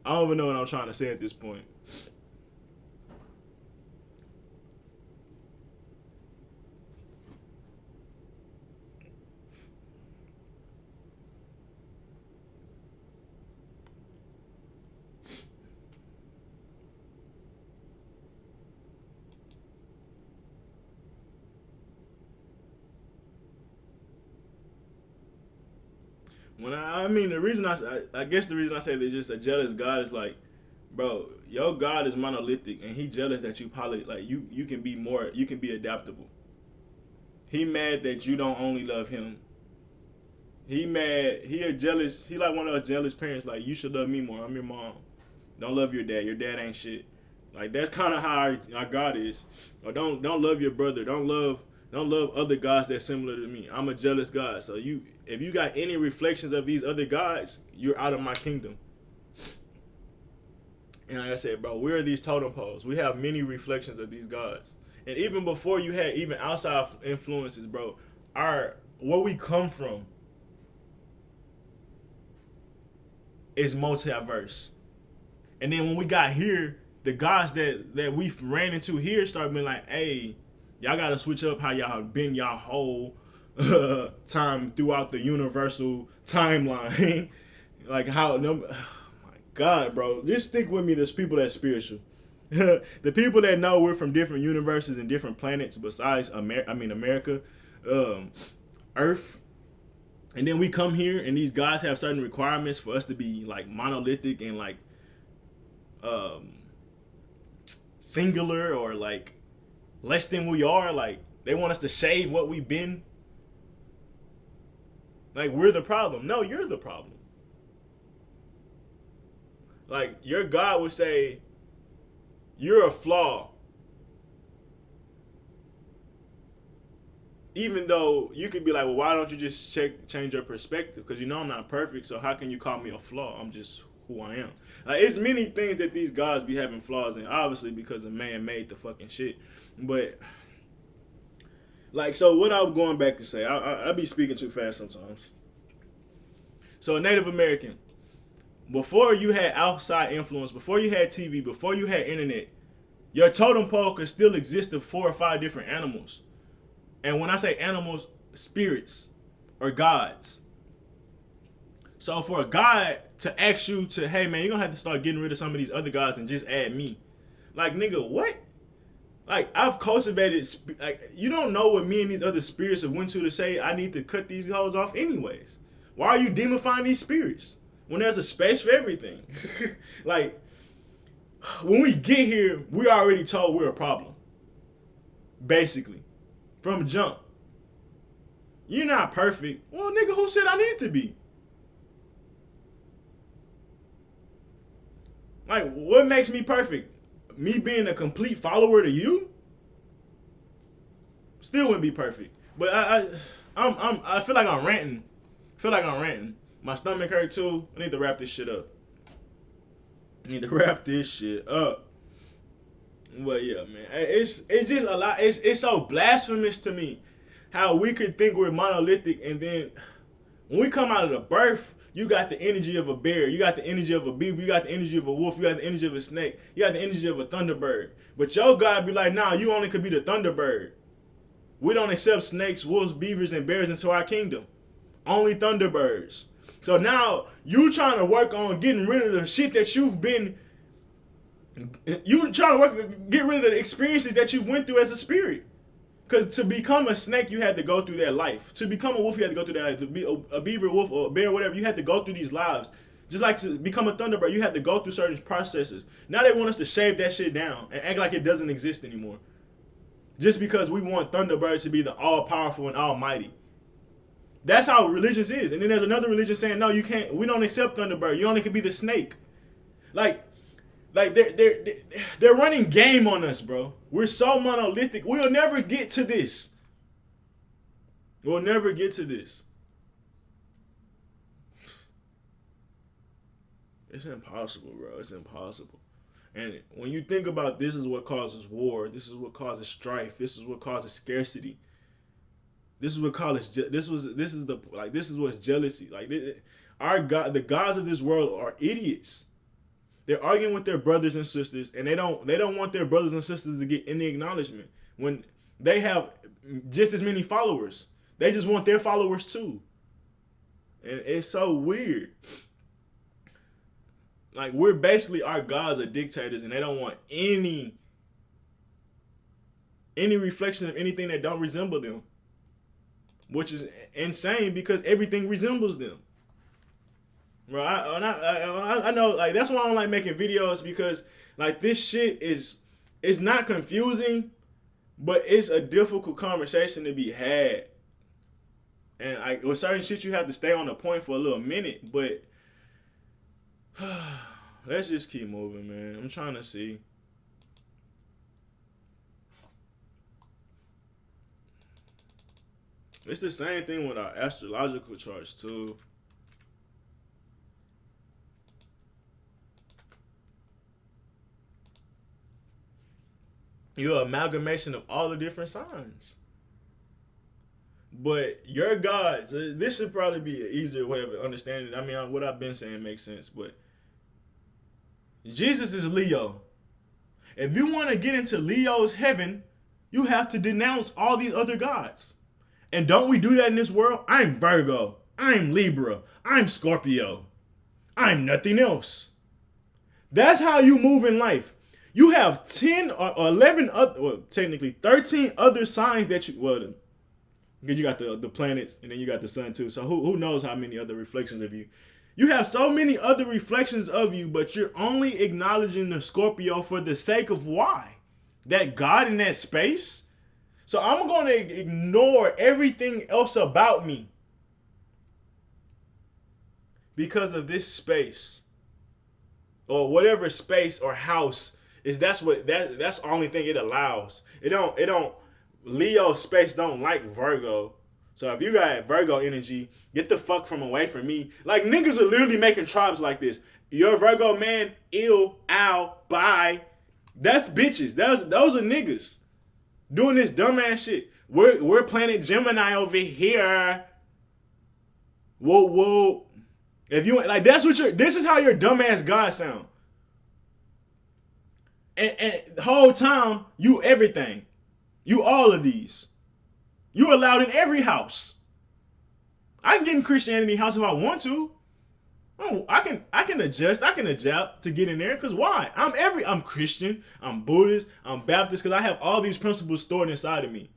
I don't even know what I'm trying to say at this point. When I mean the reason I guess the reason I say they're just a jealous God is like, bro, your God is monolithic and he jealous that you probably like you can be more, you can be adaptable. He mad that you don't only love him. He mad, he like one of those jealous parents, like, you should love me more. I'm your mom. Don't love your dad. Your dad ain't shit. Like, that's kind of how our God is. Or don't love your brother. Don't love other gods that's similar to me. I'm a jealous God. So if you got any reflections of these other gods, you're out of my kingdom. And like I said, bro, we're these totem poles. We have many reflections of these gods. And even before you had even outside influences, bro, where we come from is multiverse. And then when we got here, the gods that we ran into here started being like, hey, y'all gotta switch up how y'all been y'all whole time throughout the universal timeline. Like how oh my God, bro. Just stick with me. There's people that's spiritual. The people that know we're from different universes and different planets besides America, Earth. And then we come here and these gods have certain requirements for us to be like monolithic and like singular or like less than we are. Like they want us to shave what we've been. Like we're the problem. No, you're the problem. Like your God would say, you're a flaw. Even though you could be like, well, why don't you just change your perspective? Because you know I'm not perfect, so how can you call me a flaw? I'm just who I am. Like, it's many things that these gods be having flaws in, obviously because a man made the fucking shit. But, like, so what I'm going back to say, I be speaking too fast sometimes. So a Native American, before you had outside influence, before you had TV, before you had internet, your totem pole could still exist of 4 or 5 different animals. And when I say animals, spirits or gods. So for a god to ask you to, hey man, you're gonna have to start getting rid of some of these other gods and just add me. Like, nigga, what? Like, I've cultivated, like, you don't know what me and these other spirits have went to say I need to cut these hoes off anyways. Why are you demifying these spirits when there's a space for everything? Like, when we get here, we already told we're a problem. Basically. From jump. You're not perfect. Well, nigga, who said I need to be? Like, what makes me perfect? Me being a complete follower to you? Still wouldn't be perfect. But I feel like I'm ranting. My stomach hurt too. I need to wrap this shit up. But yeah, man, it's just a lot. It's so blasphemous to me how we could think we're monolithic, and then when we come out of the birth, you got the energy of a bear, you got the energy of a beaver, you got the energy of a wolf, you got the energy of a snake, you got the energy of a thunderbird. But your God be like, nah, you only could be the thunderbird. We don't accept snakes, wolves, beavers, and bears into our kingdom. Only thunderbirds. So now you trying to work on getting rid of the shit that you've been. You trying to get rid of the experiences that you went through as a spirit. Because to become a snake, you had to go through that life. To become a wolf, you had to go through that life. To be a beaver, wolf, or a bear, whatever, you had to go through these lives. Just like to become a thunderbird, you had to go through certain processes. Now they want us to shave that shit down and act like it doesn't exist anymore. Just because we want thunderbirds to be the all-powerful and almighty. That's how religion is. And then there's another religion saying, no, you can't. We don't accept thunderbird. You only can be the snake. Like they're running game on us, bro. We're so monolithic. We'll never get to this. We'll never get to this. It's impossible, bro. It's impossible. And when you think about this is what causes war, this is what causes strife, this is what causes scarcity. This is what causes this is what's jealousy. Like, the gods of this world are idiots. They're arguing with their brothers and sisters, and they don't want their brothers and sisters to get any acknowledgement when they have just as many followers. They just want their followers too. And it's so weird. Like, we're basically, our gods are dictators, and they don't want any reflection of anything that don't resemble them. Which is insane because everything resembles them. Bro, I know, like, that's why I don't like making videos, because like this shit is not confusing, but it's a difficult conversation to be had. And like with certain shit you have to stay on the point for a little minute, but let's just keep moving, man. I'm trying to see. It's the same thing with our astrological charts too. You're an amalgamation of all the different signs. But your gods, this should probably be an easier way of understanding it. I mean, what I've been saying makes sense, but Jesus is Leo. If you want to get into Leo's heaven, you have to denounce all these other gods. And don't we do that in this world? I'm Virgo. I'm Libra. I'm Scorpio. I'm nothing else. That's how you move in life. You have 10 or 11 other, well, technically 13 other signs that you, well, because you got the planets and then you got the sun too. So who knows how many other reflections of you. You have so many other reflections of you, but you're only acknowledging the Scorpio for the sake of why? That God in that space? So I'm going to ignore everything else about me because of this space or whatever space or house is. That's the only thing it allows. It don't Leo space don't like Virgo. So if you got Virgo energy, get the fuck away from me. Like, niggas are literally making tribes like this. You're a Virgo man, ill, ow, bye. That's bitches. Those are niggas doing this dumbass shit. We're planet Gemini over here. Whoa, whoa. If you like, that's what you're. This is how your dumbass God sound. And the whole time you everything, you all of these, you allowed in every house. I can get in Christianity house if I want to. Oh, I can adjust. I can adapt to get in there. Cause why? I'm Christian. I'm Buddhist. I'm Baptist. Cause I have all these principles stored inside of me.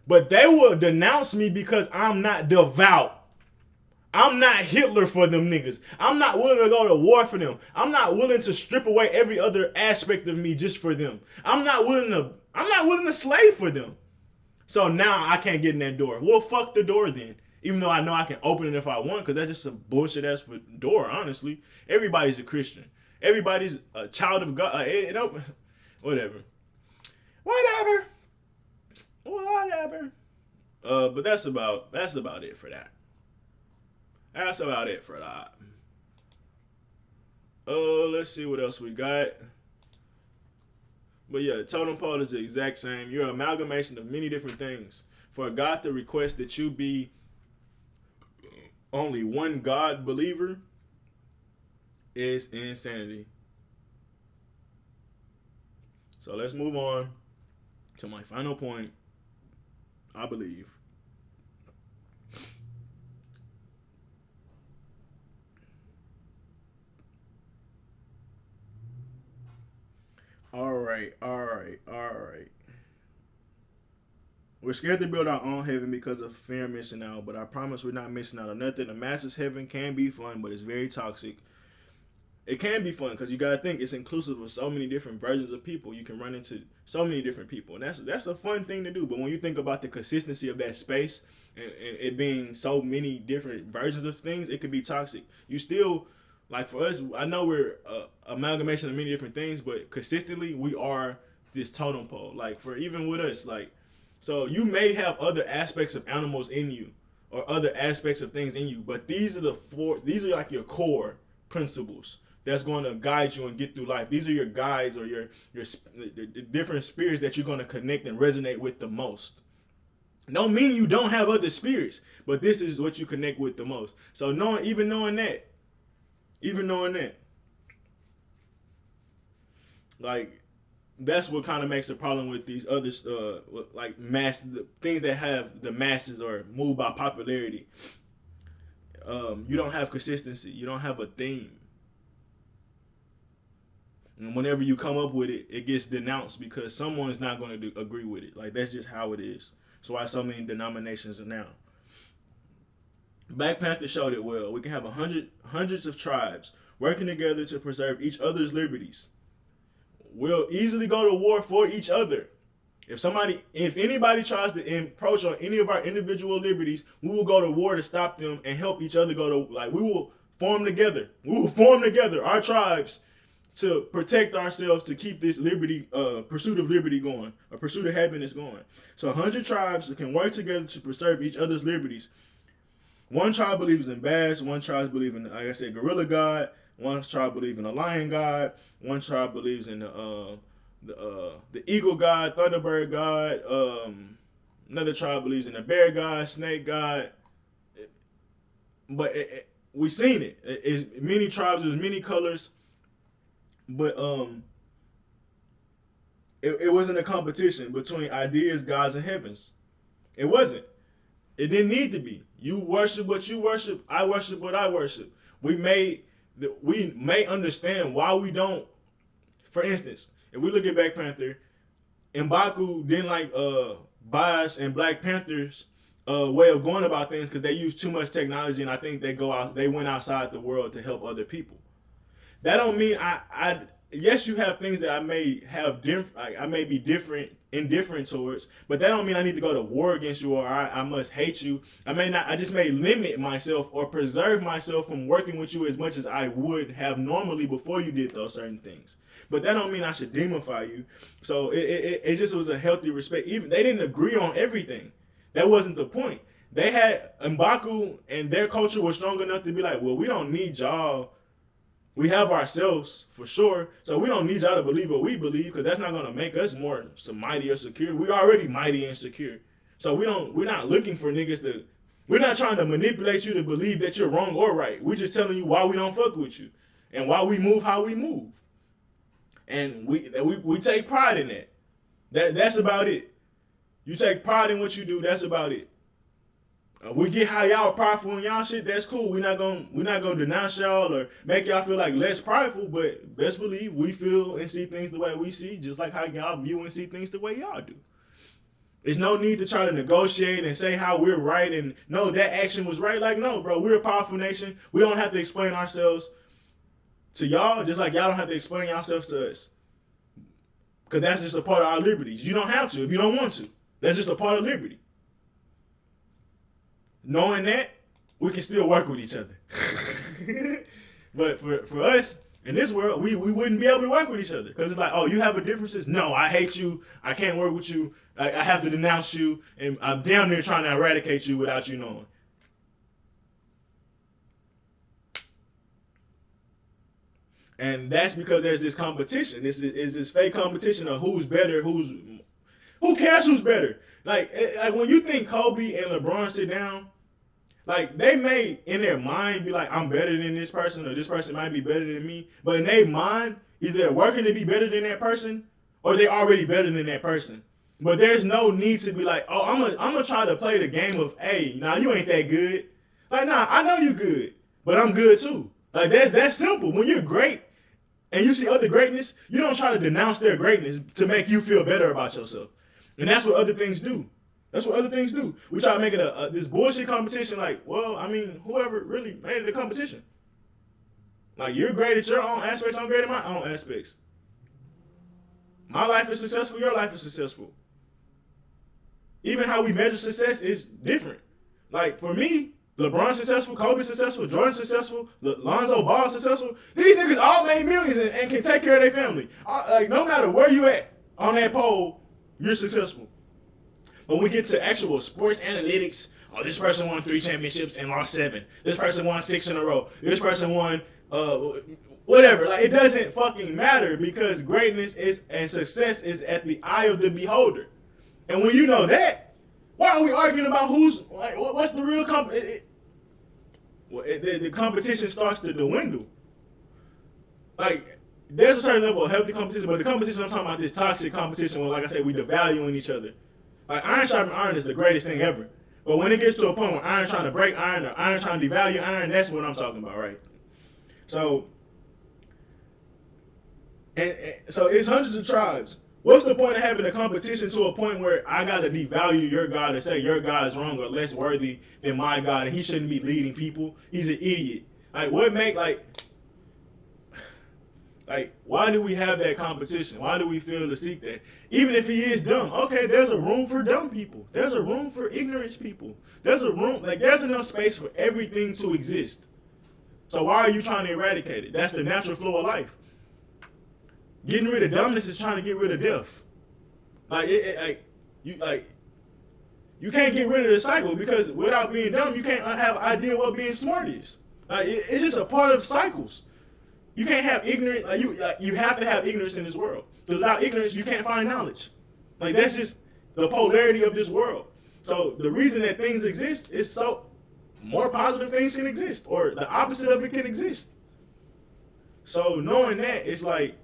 But they will denounce me because I'm not devout. I'm not Hitler for them niggas. I'm not willing to go to war for them. I'm not willing to strip away every other aspect of me just for them. I'm not willing to slave for them. So now I can't get in that door. Well, fuck the door then. Even though I know I can open it if I want, because that's just a bullshit ass for door, honestly. Everybody's a Christian. Everybody's a child of God. Whatever. But that's about it for that. That's about it for that. Let's see what else we got. But yeah, the totem pole is the exact same. You're an amalgamation of many different things. For God to request that you be only one God believer is insanity. So let's move on to my final point. I believe. All right. We're scared to build our own heaven because of fear of missing out, but I promise we're not missing out on nothing. The master's heaven can be fun, but it's very toxic. It can be fun because you gotta think it's inclusive of so many different versions of people. You can run into so many different people, and that's a fun thing to do. But when you think about the consistency of that space and it being so many different versions of things, it could be toxic. You still, like for us, I know we're amalgamation of many different things, but consistently we are this totem pole. Like for even with us, like. So you may have other aspects of animals in you or other aspects of things in you, but these are these are like your core principles that's going to guide you and get through life. These are your guides or your the different spirits that you're going to connect and resonate with the most. Don't mean you don't have other spirits, but this is what you connect with the most. So knowing that, like, that's what kind of makes a problem with these other like the things that have the masses or move by popularity. You don't have consistency. You don't have a theme. And whenever you come up with it, it gets denounced because someone's not going to agree with it. Like, that's just how it is. That's why so many denominations are now. Black Panther showed it well. We can have hundreds of tribes working together to preserve each other's liberties. We'll easily go to war for each other. If anybody tries to encroach on any of our individual liberties, we will go to war to stop them and help each other we will form together. We will form together, our tribes, to protect ourselves, to keep this liberty, pursuit of liberty going, a pursuit of happiness going. So 100 tribes can work together to preserve each other's liberties. One tribe believes in bass, one tribe believes in, like I said, gorilla god. One tribe believes in a lion god. One tribe believes in the eagle god, thunderbird god. Another tribe believes in a bear god, snake god. But we seen it. It's many tribes. There's many colors. But it wasn't a competition between ideas, gods, and heavens. It wasn't. It didn't need to be. You worship what you worship. I worship what I worship. We may understand why we don't. For instance, if we look at Black Panther, M'Baku didn't like Bias and Black Panther's way of going about things because they use too much technology, and I think they went outside the world to help other people. That don't mean yes, you have things that I may have I may be indifferent towards, but that don't mean I need to go to war against you or I must hate you. I just may limit myself or preserve myself from working with you as much as I would have normally before you did those certain things. But that don't mean I should demify you. So it just was a healthy respect. Even they didn't agree on everything. That wasn't the point. They had M'Baku and their culture was strong enough to be like, well, we don't need y'all. We have ourselves for sure, so we don't need y'all to believe what we believe because that's not going to make us mighty or secure. We're already mighty and secure, so we're not looking for niggas to We're not trying to manipulate you to believe that you're wrong or right. We're just telling you why we don't fuck with you and why we move how we move. And we take pride in that. That's about it. You take pride in what you do. That's about it. We get how y'all prideful and y'all shit. That's cool. We're not gonna denounce y'all or make y'all feel like less prideful. But best believe we feel and see things the way we see, just like how y'all view and see things the way y'all do. There's no need to try to negotiate and say how we're right and no, that action was right. Like, no, bro, we're a powerful nation. We don't have to explain ourselves to y'all, just like y'all don't have to explain yourselves to us. Because that's just a part of our liberties. You don't have to if you don't want to. That's just a part of liberty. Knowing that, we can still work with each other. But for us, in this world, we wouldn't be able to work with each other. Because it's like, oh, you have a differences? No, I hate you. I can't work with you. I have to denounce you. And I'm damn near trying to eradicate you without you knowing. And that's because there's this competition. This is this fake competition of who's better, who cares who's better. Like when you think Kobe and LeBron sit down, like they may in their mind be like, I'm better than this person or this person might be better than me. But in their mind, either they're working to be better than that person or they're already better than that person. But there's no need to be like, oh, I'm gonna try to play the game of, hey, nah, you ain't that good. Like, nah, I know you good, but I'm good too. Like that's simple. When you're great and you see other greatness, you don't try to denounce their greatness to make you feel better about yourself. And that's what other things do. That's what other things do. We try to make it this bullshit competition. Like, well, I mean, whoever really made it a competition. Like, you're great at your own aspects. I'm great at my own aspects. My life is successful. Your life is successful. Even how we measure success is different. Like, for me, LeBron successful, Kobe successful, Jordan successful, Lonzo Ball successful. These niggas all made millions and can take care of their family. Like, no matter where you at on that pole, you're successful. When we get to actual sports analytics, oh, this person won 3 championships and lost 7. This person won 6 in a row. This person won whatever. Like, it doesn't fucking matter because greatness is and success is at the eye of the beholder. And when you know that, why are we arguing about who's like what's the real the competition starts to dwindle. Like, there's a certain level of healthy competition, but the competition I'm talking about, this toxic competition where, like I said, we devaluing each other. Like, iron sharpening iron is the greatest thing ever. But when it gets to a point where iron trying to break iron or iron trying to devalue iron, that's what I'm talking about, right? So, and so it's hundreds of tribes. What's the point of having a competition to a point where I gotta devalue your God and say your God is wrong or less worthy than my God and he shouldn't be leading people? He's an idiot. Like, what make like, why do we have that competition? Why do we feel to seek that? Even if he is dumb, okay, there's a room for dumb people. There's a room for ignorant people. There's a room, like, there's enough space for everything to exist. So why are you trying to eradicate it? That's the natural flow of life. Getting rid of dumbness is trying to get rid of death. You can't get rid of the cycle because without being dumb, you can't have an idea what being smart is. It's just a part of cycles. You can't have ignorance. You have to have ignorance in this world. Because without ignorance, you can't find knowledge. Like, that's just the polarity of this world. So the reason that things exist is so more positive things can exist, or the opposite of it can exist. So knowing that, it's like,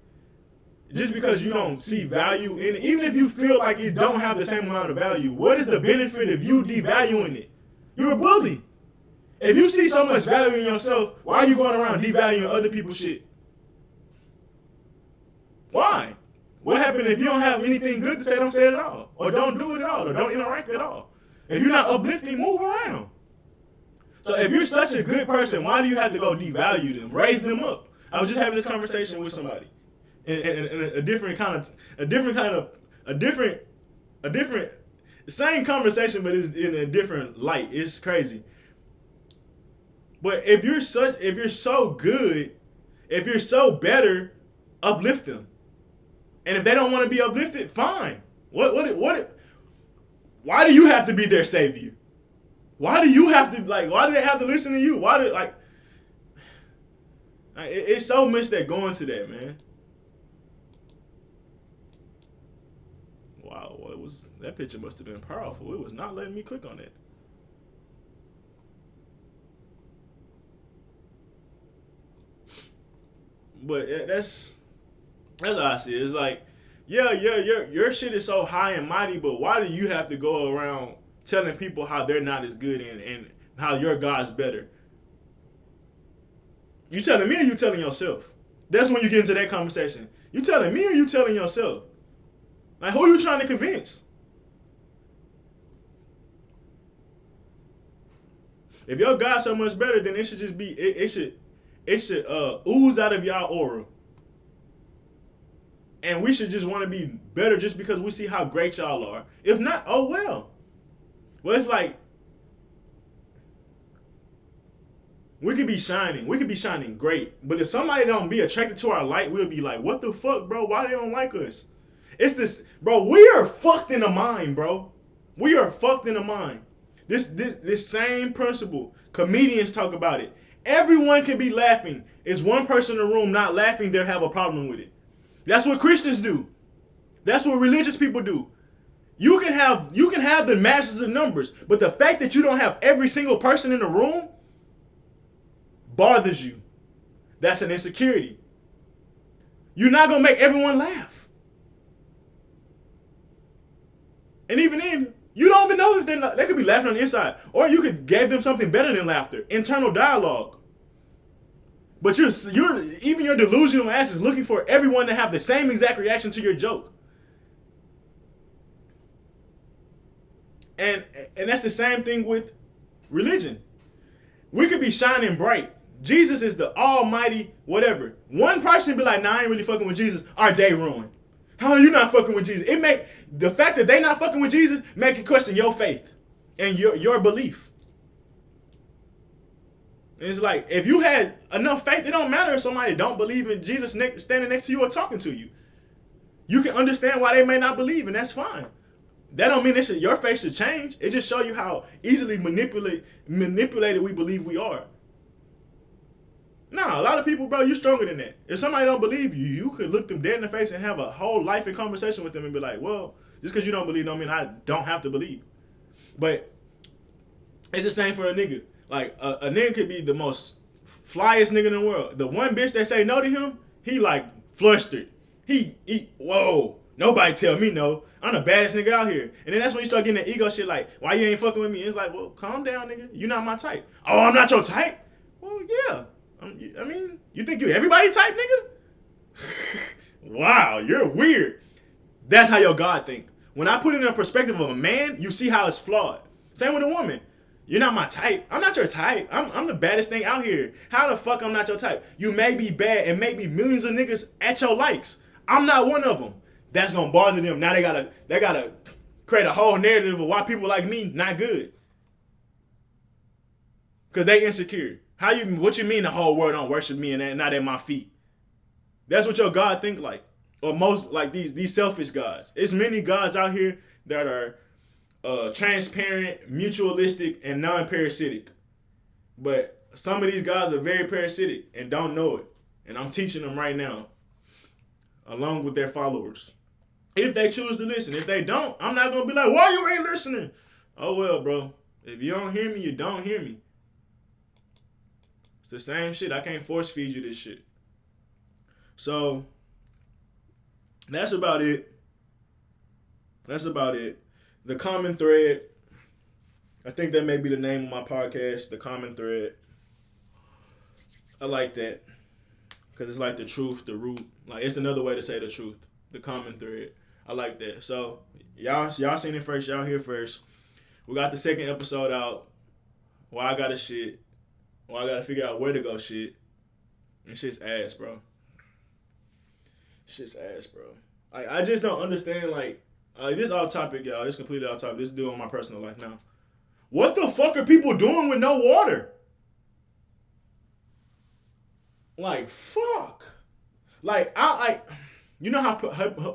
just because you don't see value in it, even if you feel like it don't have the same amount of value, what is the benefit of you devaluing it? You're a bully. If you see so much value in yourself, why are you going around devaluing other people's shit? Why? What happened if you don't have anything good to say, don't say it at all. Or don't do it at all. Or don't interact at all. If you're not uplifting, move around. So if you're such a good person, why do you have to go devalue them? Raise them up. I was just having this conversation with somebody. In the same conversation, but it's in a different light. It's crazy. But if you're so good, if you're so better, uplift them. And if they don't want to be uplifted, fine. Why do you have to be their savior? Why do you have to, why do they have to listen to you? It's so much that go into that, man. Wow, that picture must have been powerful. It was not letting me click on it. But that's how I see it. It's like, yeah, your shit is so high and mighty, but why do you have to go around telling people how they're not as good and how your God's better? You telling me or you telling yourself? That's when you get into that conversation. You telling me or you telling yourself? Like, who are you trying to convince? If your God's so much better, then it should just be it should ooze out of y'all aura. And we should just want to be better just because we see how great y'all are. If not, oh well. Well, it's like we could be shining. We could be shining great. But if somebody don't be attracted to our light, we'll be like, what the fuck, bro? Why they don't like us? It's this, bro, we are fucked in the mind, bro. We are fucked in the mind. This same principle, comedians talk about it. Everyone can be laughing. Is one person in the room not laughing, they'll have a problem with it. That's what Christians do. That's what religious people do. You can have the masses of numbers, but the fact that you don't have every single person in the room bothers you. That's an insecurity. You're not gonna make everyone laugh. And even then, you don't even know if they could be laughing on the inside. Or you could give them something better than laughter. Internal dialogue. But you're even your delusional ass is looking for everyone to have the same exact reaction to your joke. And that's the same thing with religion. We could be shining bright. Jesus is the almighty whatever. One person be like, nah, I ain't really fucking with Jesus. Our day ruined. How are you not fucking with Jesus? It make the fact that they not fucking with Jesus make you question your faith and your belief. And it's like, if you had enough faith, it don't matter if somebody don't believe in Jesus standing next to you or talking to you. You can understand why they may not believe, and that's fine. That don't mean your faith should change. It just show you how easily manipulated we believe we are. Nah, a lot of people, bro, you stronger than that. If somebody don't believe you, you could look them dead in the face and have a whole life and conversation with them and be like, well, just because you don't believe don't mean I don't have to believe. But it's the same for a nigga. Like, a nigga could be the most flyest nigga in the world. The one bitch that say no to him, he like flustered. Whoa, nobody tell me no. I'm the baddest nigga out here. And then that's when you start getting that ego shit like, why you ain't fucking with me? It's like, well, calm down, nigga. You not my type. Oh, I'm not your type? Well, yeah. I mean, you think you everybody type, nigga? Wow, you're weird. That's how your God think. When I put it in the perspective of a man, you see how it's flawed. Same with a woman. You're not my type. I'm not your type. I'm the baddest thing out here. How the fuck I'm not your type? You may be bad and maybe millions of niggas at your likes. I'm not one of them. That's gonna bother them. Now they gotta create a whole narrative of why people like me not good. Cause they insecure. What you mean the whole world don't worship me and not at my feet? That's what your God think like. Or most like these selfish gods. It's many gods out here that are transparent, mutualistic, and non-parasitic. But some of these guys are very parasitic and don't know it. And I'm teaching them right now, along with their followers. If they choose to listen. If they don't, I'm not going to be like, why you ain't listening? Oh, well, bro. If you don't hear me, you don't hear me. It's the same shit. I can't force feed you this shit. So, that's about it. The Common Thread. I think that may be the name of my podcast, The Common Thread. I like that. Because it's like the truth, the root. Like, it's another way to say the truth. The Common Thread. I like that. So, y'all seen it first. Y'all here first. We got the second episode out. Why I gotta shit. Why I gotta figure out where to go shit. And shit's ass, bro. I just don't understand, like, this off topic, y'all. This completely off topic. This is doing my personal life now. What the fuck are people doing with no water? Like, fuck. Like, you know how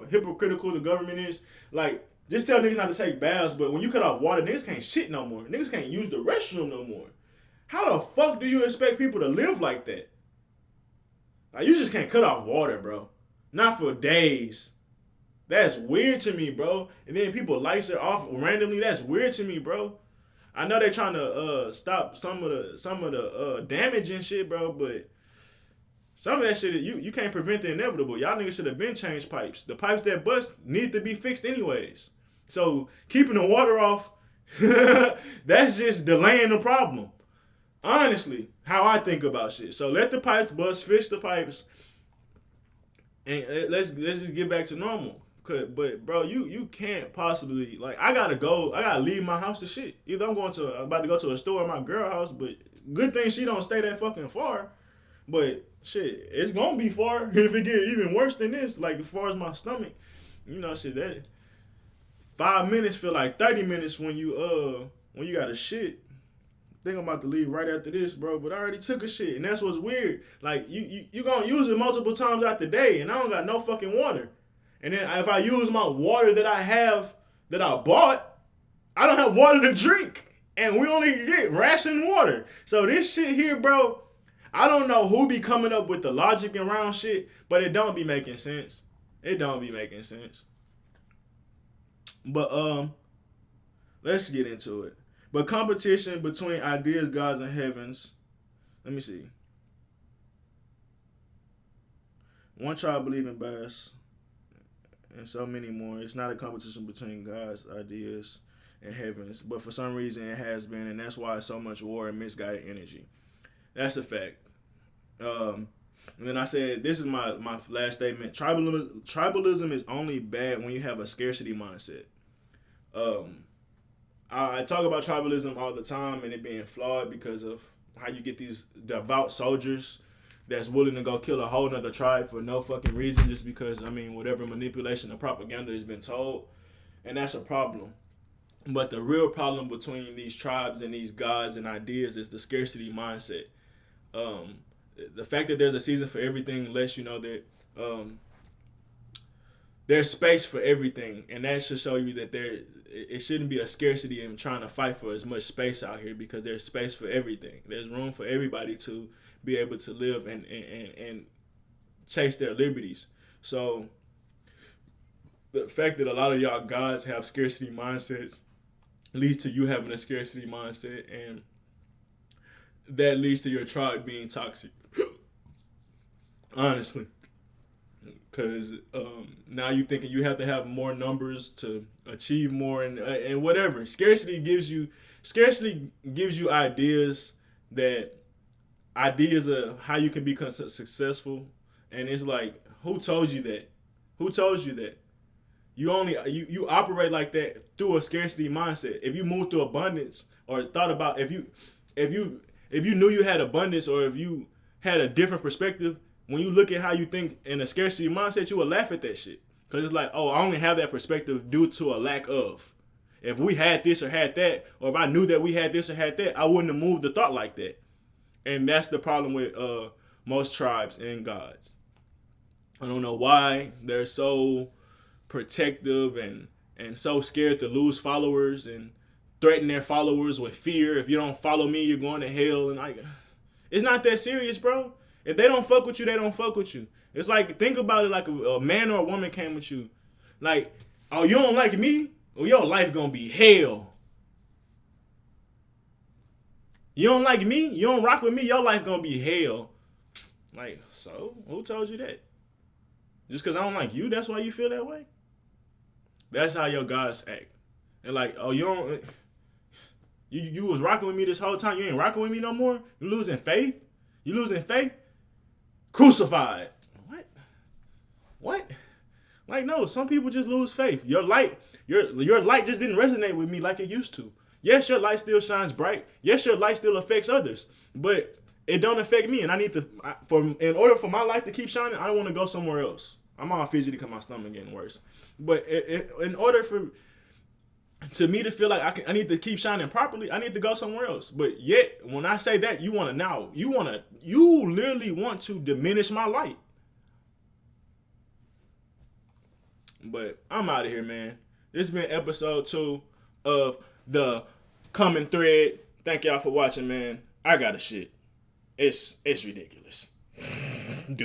hypocritical the government is? Like, just tell niggas not to take baths, but when you cut off water, niggas can't shit no more. Niggas can't use the restroom no more. How the fuck do you expect people to live like that? Like, you just can't cut off water, bro. Not for days. That's weird to me, bro. And then people lights it off randomly. That's weird to me, bro. I know they're trying to stop some of the damage and shit, bro, but Some of that shit, you can't prevent the inevitable. Y'all niggas should have been changed pipes. The pipes that bust need to be fixed anyways. So keeping the water off, that's just delaying the problem. Honestly, how I think about shit. So let the pipes bust, fix the pipes, and let's just get back to normal. But bro, you can't possibly, like, I gotta leave my house to shit. Either I'm about to go to a store at my girl house, but good thing she don't stay that fucking far. But shit, it's gonna be far if it get even worse than this. Like, as far as my stomach, shit, that 5 minutes feel like 30 minutes when you got a shit. I think I'm about to leave right after this, bro. But I already took a shit, and that's what's weird. Like, you gonna use it multiple times out the day, and I don't got no fucking water. And then if I use my water that I bought, I don't have water to drink. And we only get ration water. So this shit here, bro, I don't know who be coming up with the logic around shit, but it don't be making sense. It don't be making sense. But let's get into it. But competition between ideas, gods, and heavens. Let me see. One tribe believe in bass, and so many more. It's not a competition between God's ideas and heavens, but for some reason it has been, and that's why so much war and misguided energy. That's a fact. And then I said, this is my last statement. Tribalism is only bad when you have a scarcity mindset. I talk about tribalism all the time and it being flawed because of how you get these devout soldiers that's willing to go kill a whole nother tribe for no fucking reason, just because, whatever manipulation or propaganda has been told. And that's a problem. But the real problem between these tribes and these gods and ideas is the scarcity mindset. The fact that there's a season for everything lets you know that there's space for everything. And that should show you that it shouldn't be a scarcity in trying to fight for as much space out here, because there's space for everything. There's room for everybody to be able to live and chase their liberties. So the fact that a lot of y'all gods have scarcity mindsets leads to you having a scarcity mindset, and that leads to your tribe being toxic. Honestly. Because now you thinking you have to have more numbers to achieve more, and whatever. Scarcity gives you ideas of how you can be successful, and it's like, who told you that? Who told you that? You operate like that through a scarcity mindset. If you move through abundance, or thought about if you knew you had abundance, or if you had a different perspective, when you look at how you think in a scarcity mindset, you would laugh at that shit. Because it's like, oh, I only have that perspective due to a lack of. If we had this or had that, or if I knew that we had this or had that, I wouldn't have moved the thought like that. And that's the problem with most tribes and gods. I don't know why they're so protective and so scared to lose followers and threaten their followers with fear. If you don't follow me, you're going to hell. And it's not that serious, bro. If they don't fuck with you, they don't fuck with you. It's like, think about it like a man or a woman came with you. Like, oh, you don't like me? Well, your life gonna be hell. You don't like me? You don't rock with me? Your life gonna be hell. Like, so? Who told you that? Just because I don't like you, that's why you feel that way? That's how your gods act. They're like, oh, you don't... You was rocking with me this whole time. You ain't rocking with me no more? You losing faith? You losing faith? Crucified. What? Like, no, some people just lose faith. Your light just didn't resonate with me like it used to. Yes, your light still shines bright. Yes, your light still affects others. But it don't affect me. And I need to, in order for my light to keep shining, I don't want to go somewhere else. I'm all fidgety because my stomach getting worse. But in order to me to feel like I need to keep shining properly, I need to go somewhere else. But yet, when I say that, you literally want to diminish my light. But I'm out of here, man. This has been episode 2 of the Common Thread. Thank y'all for watching, man. I got a shit. It's ridiculous.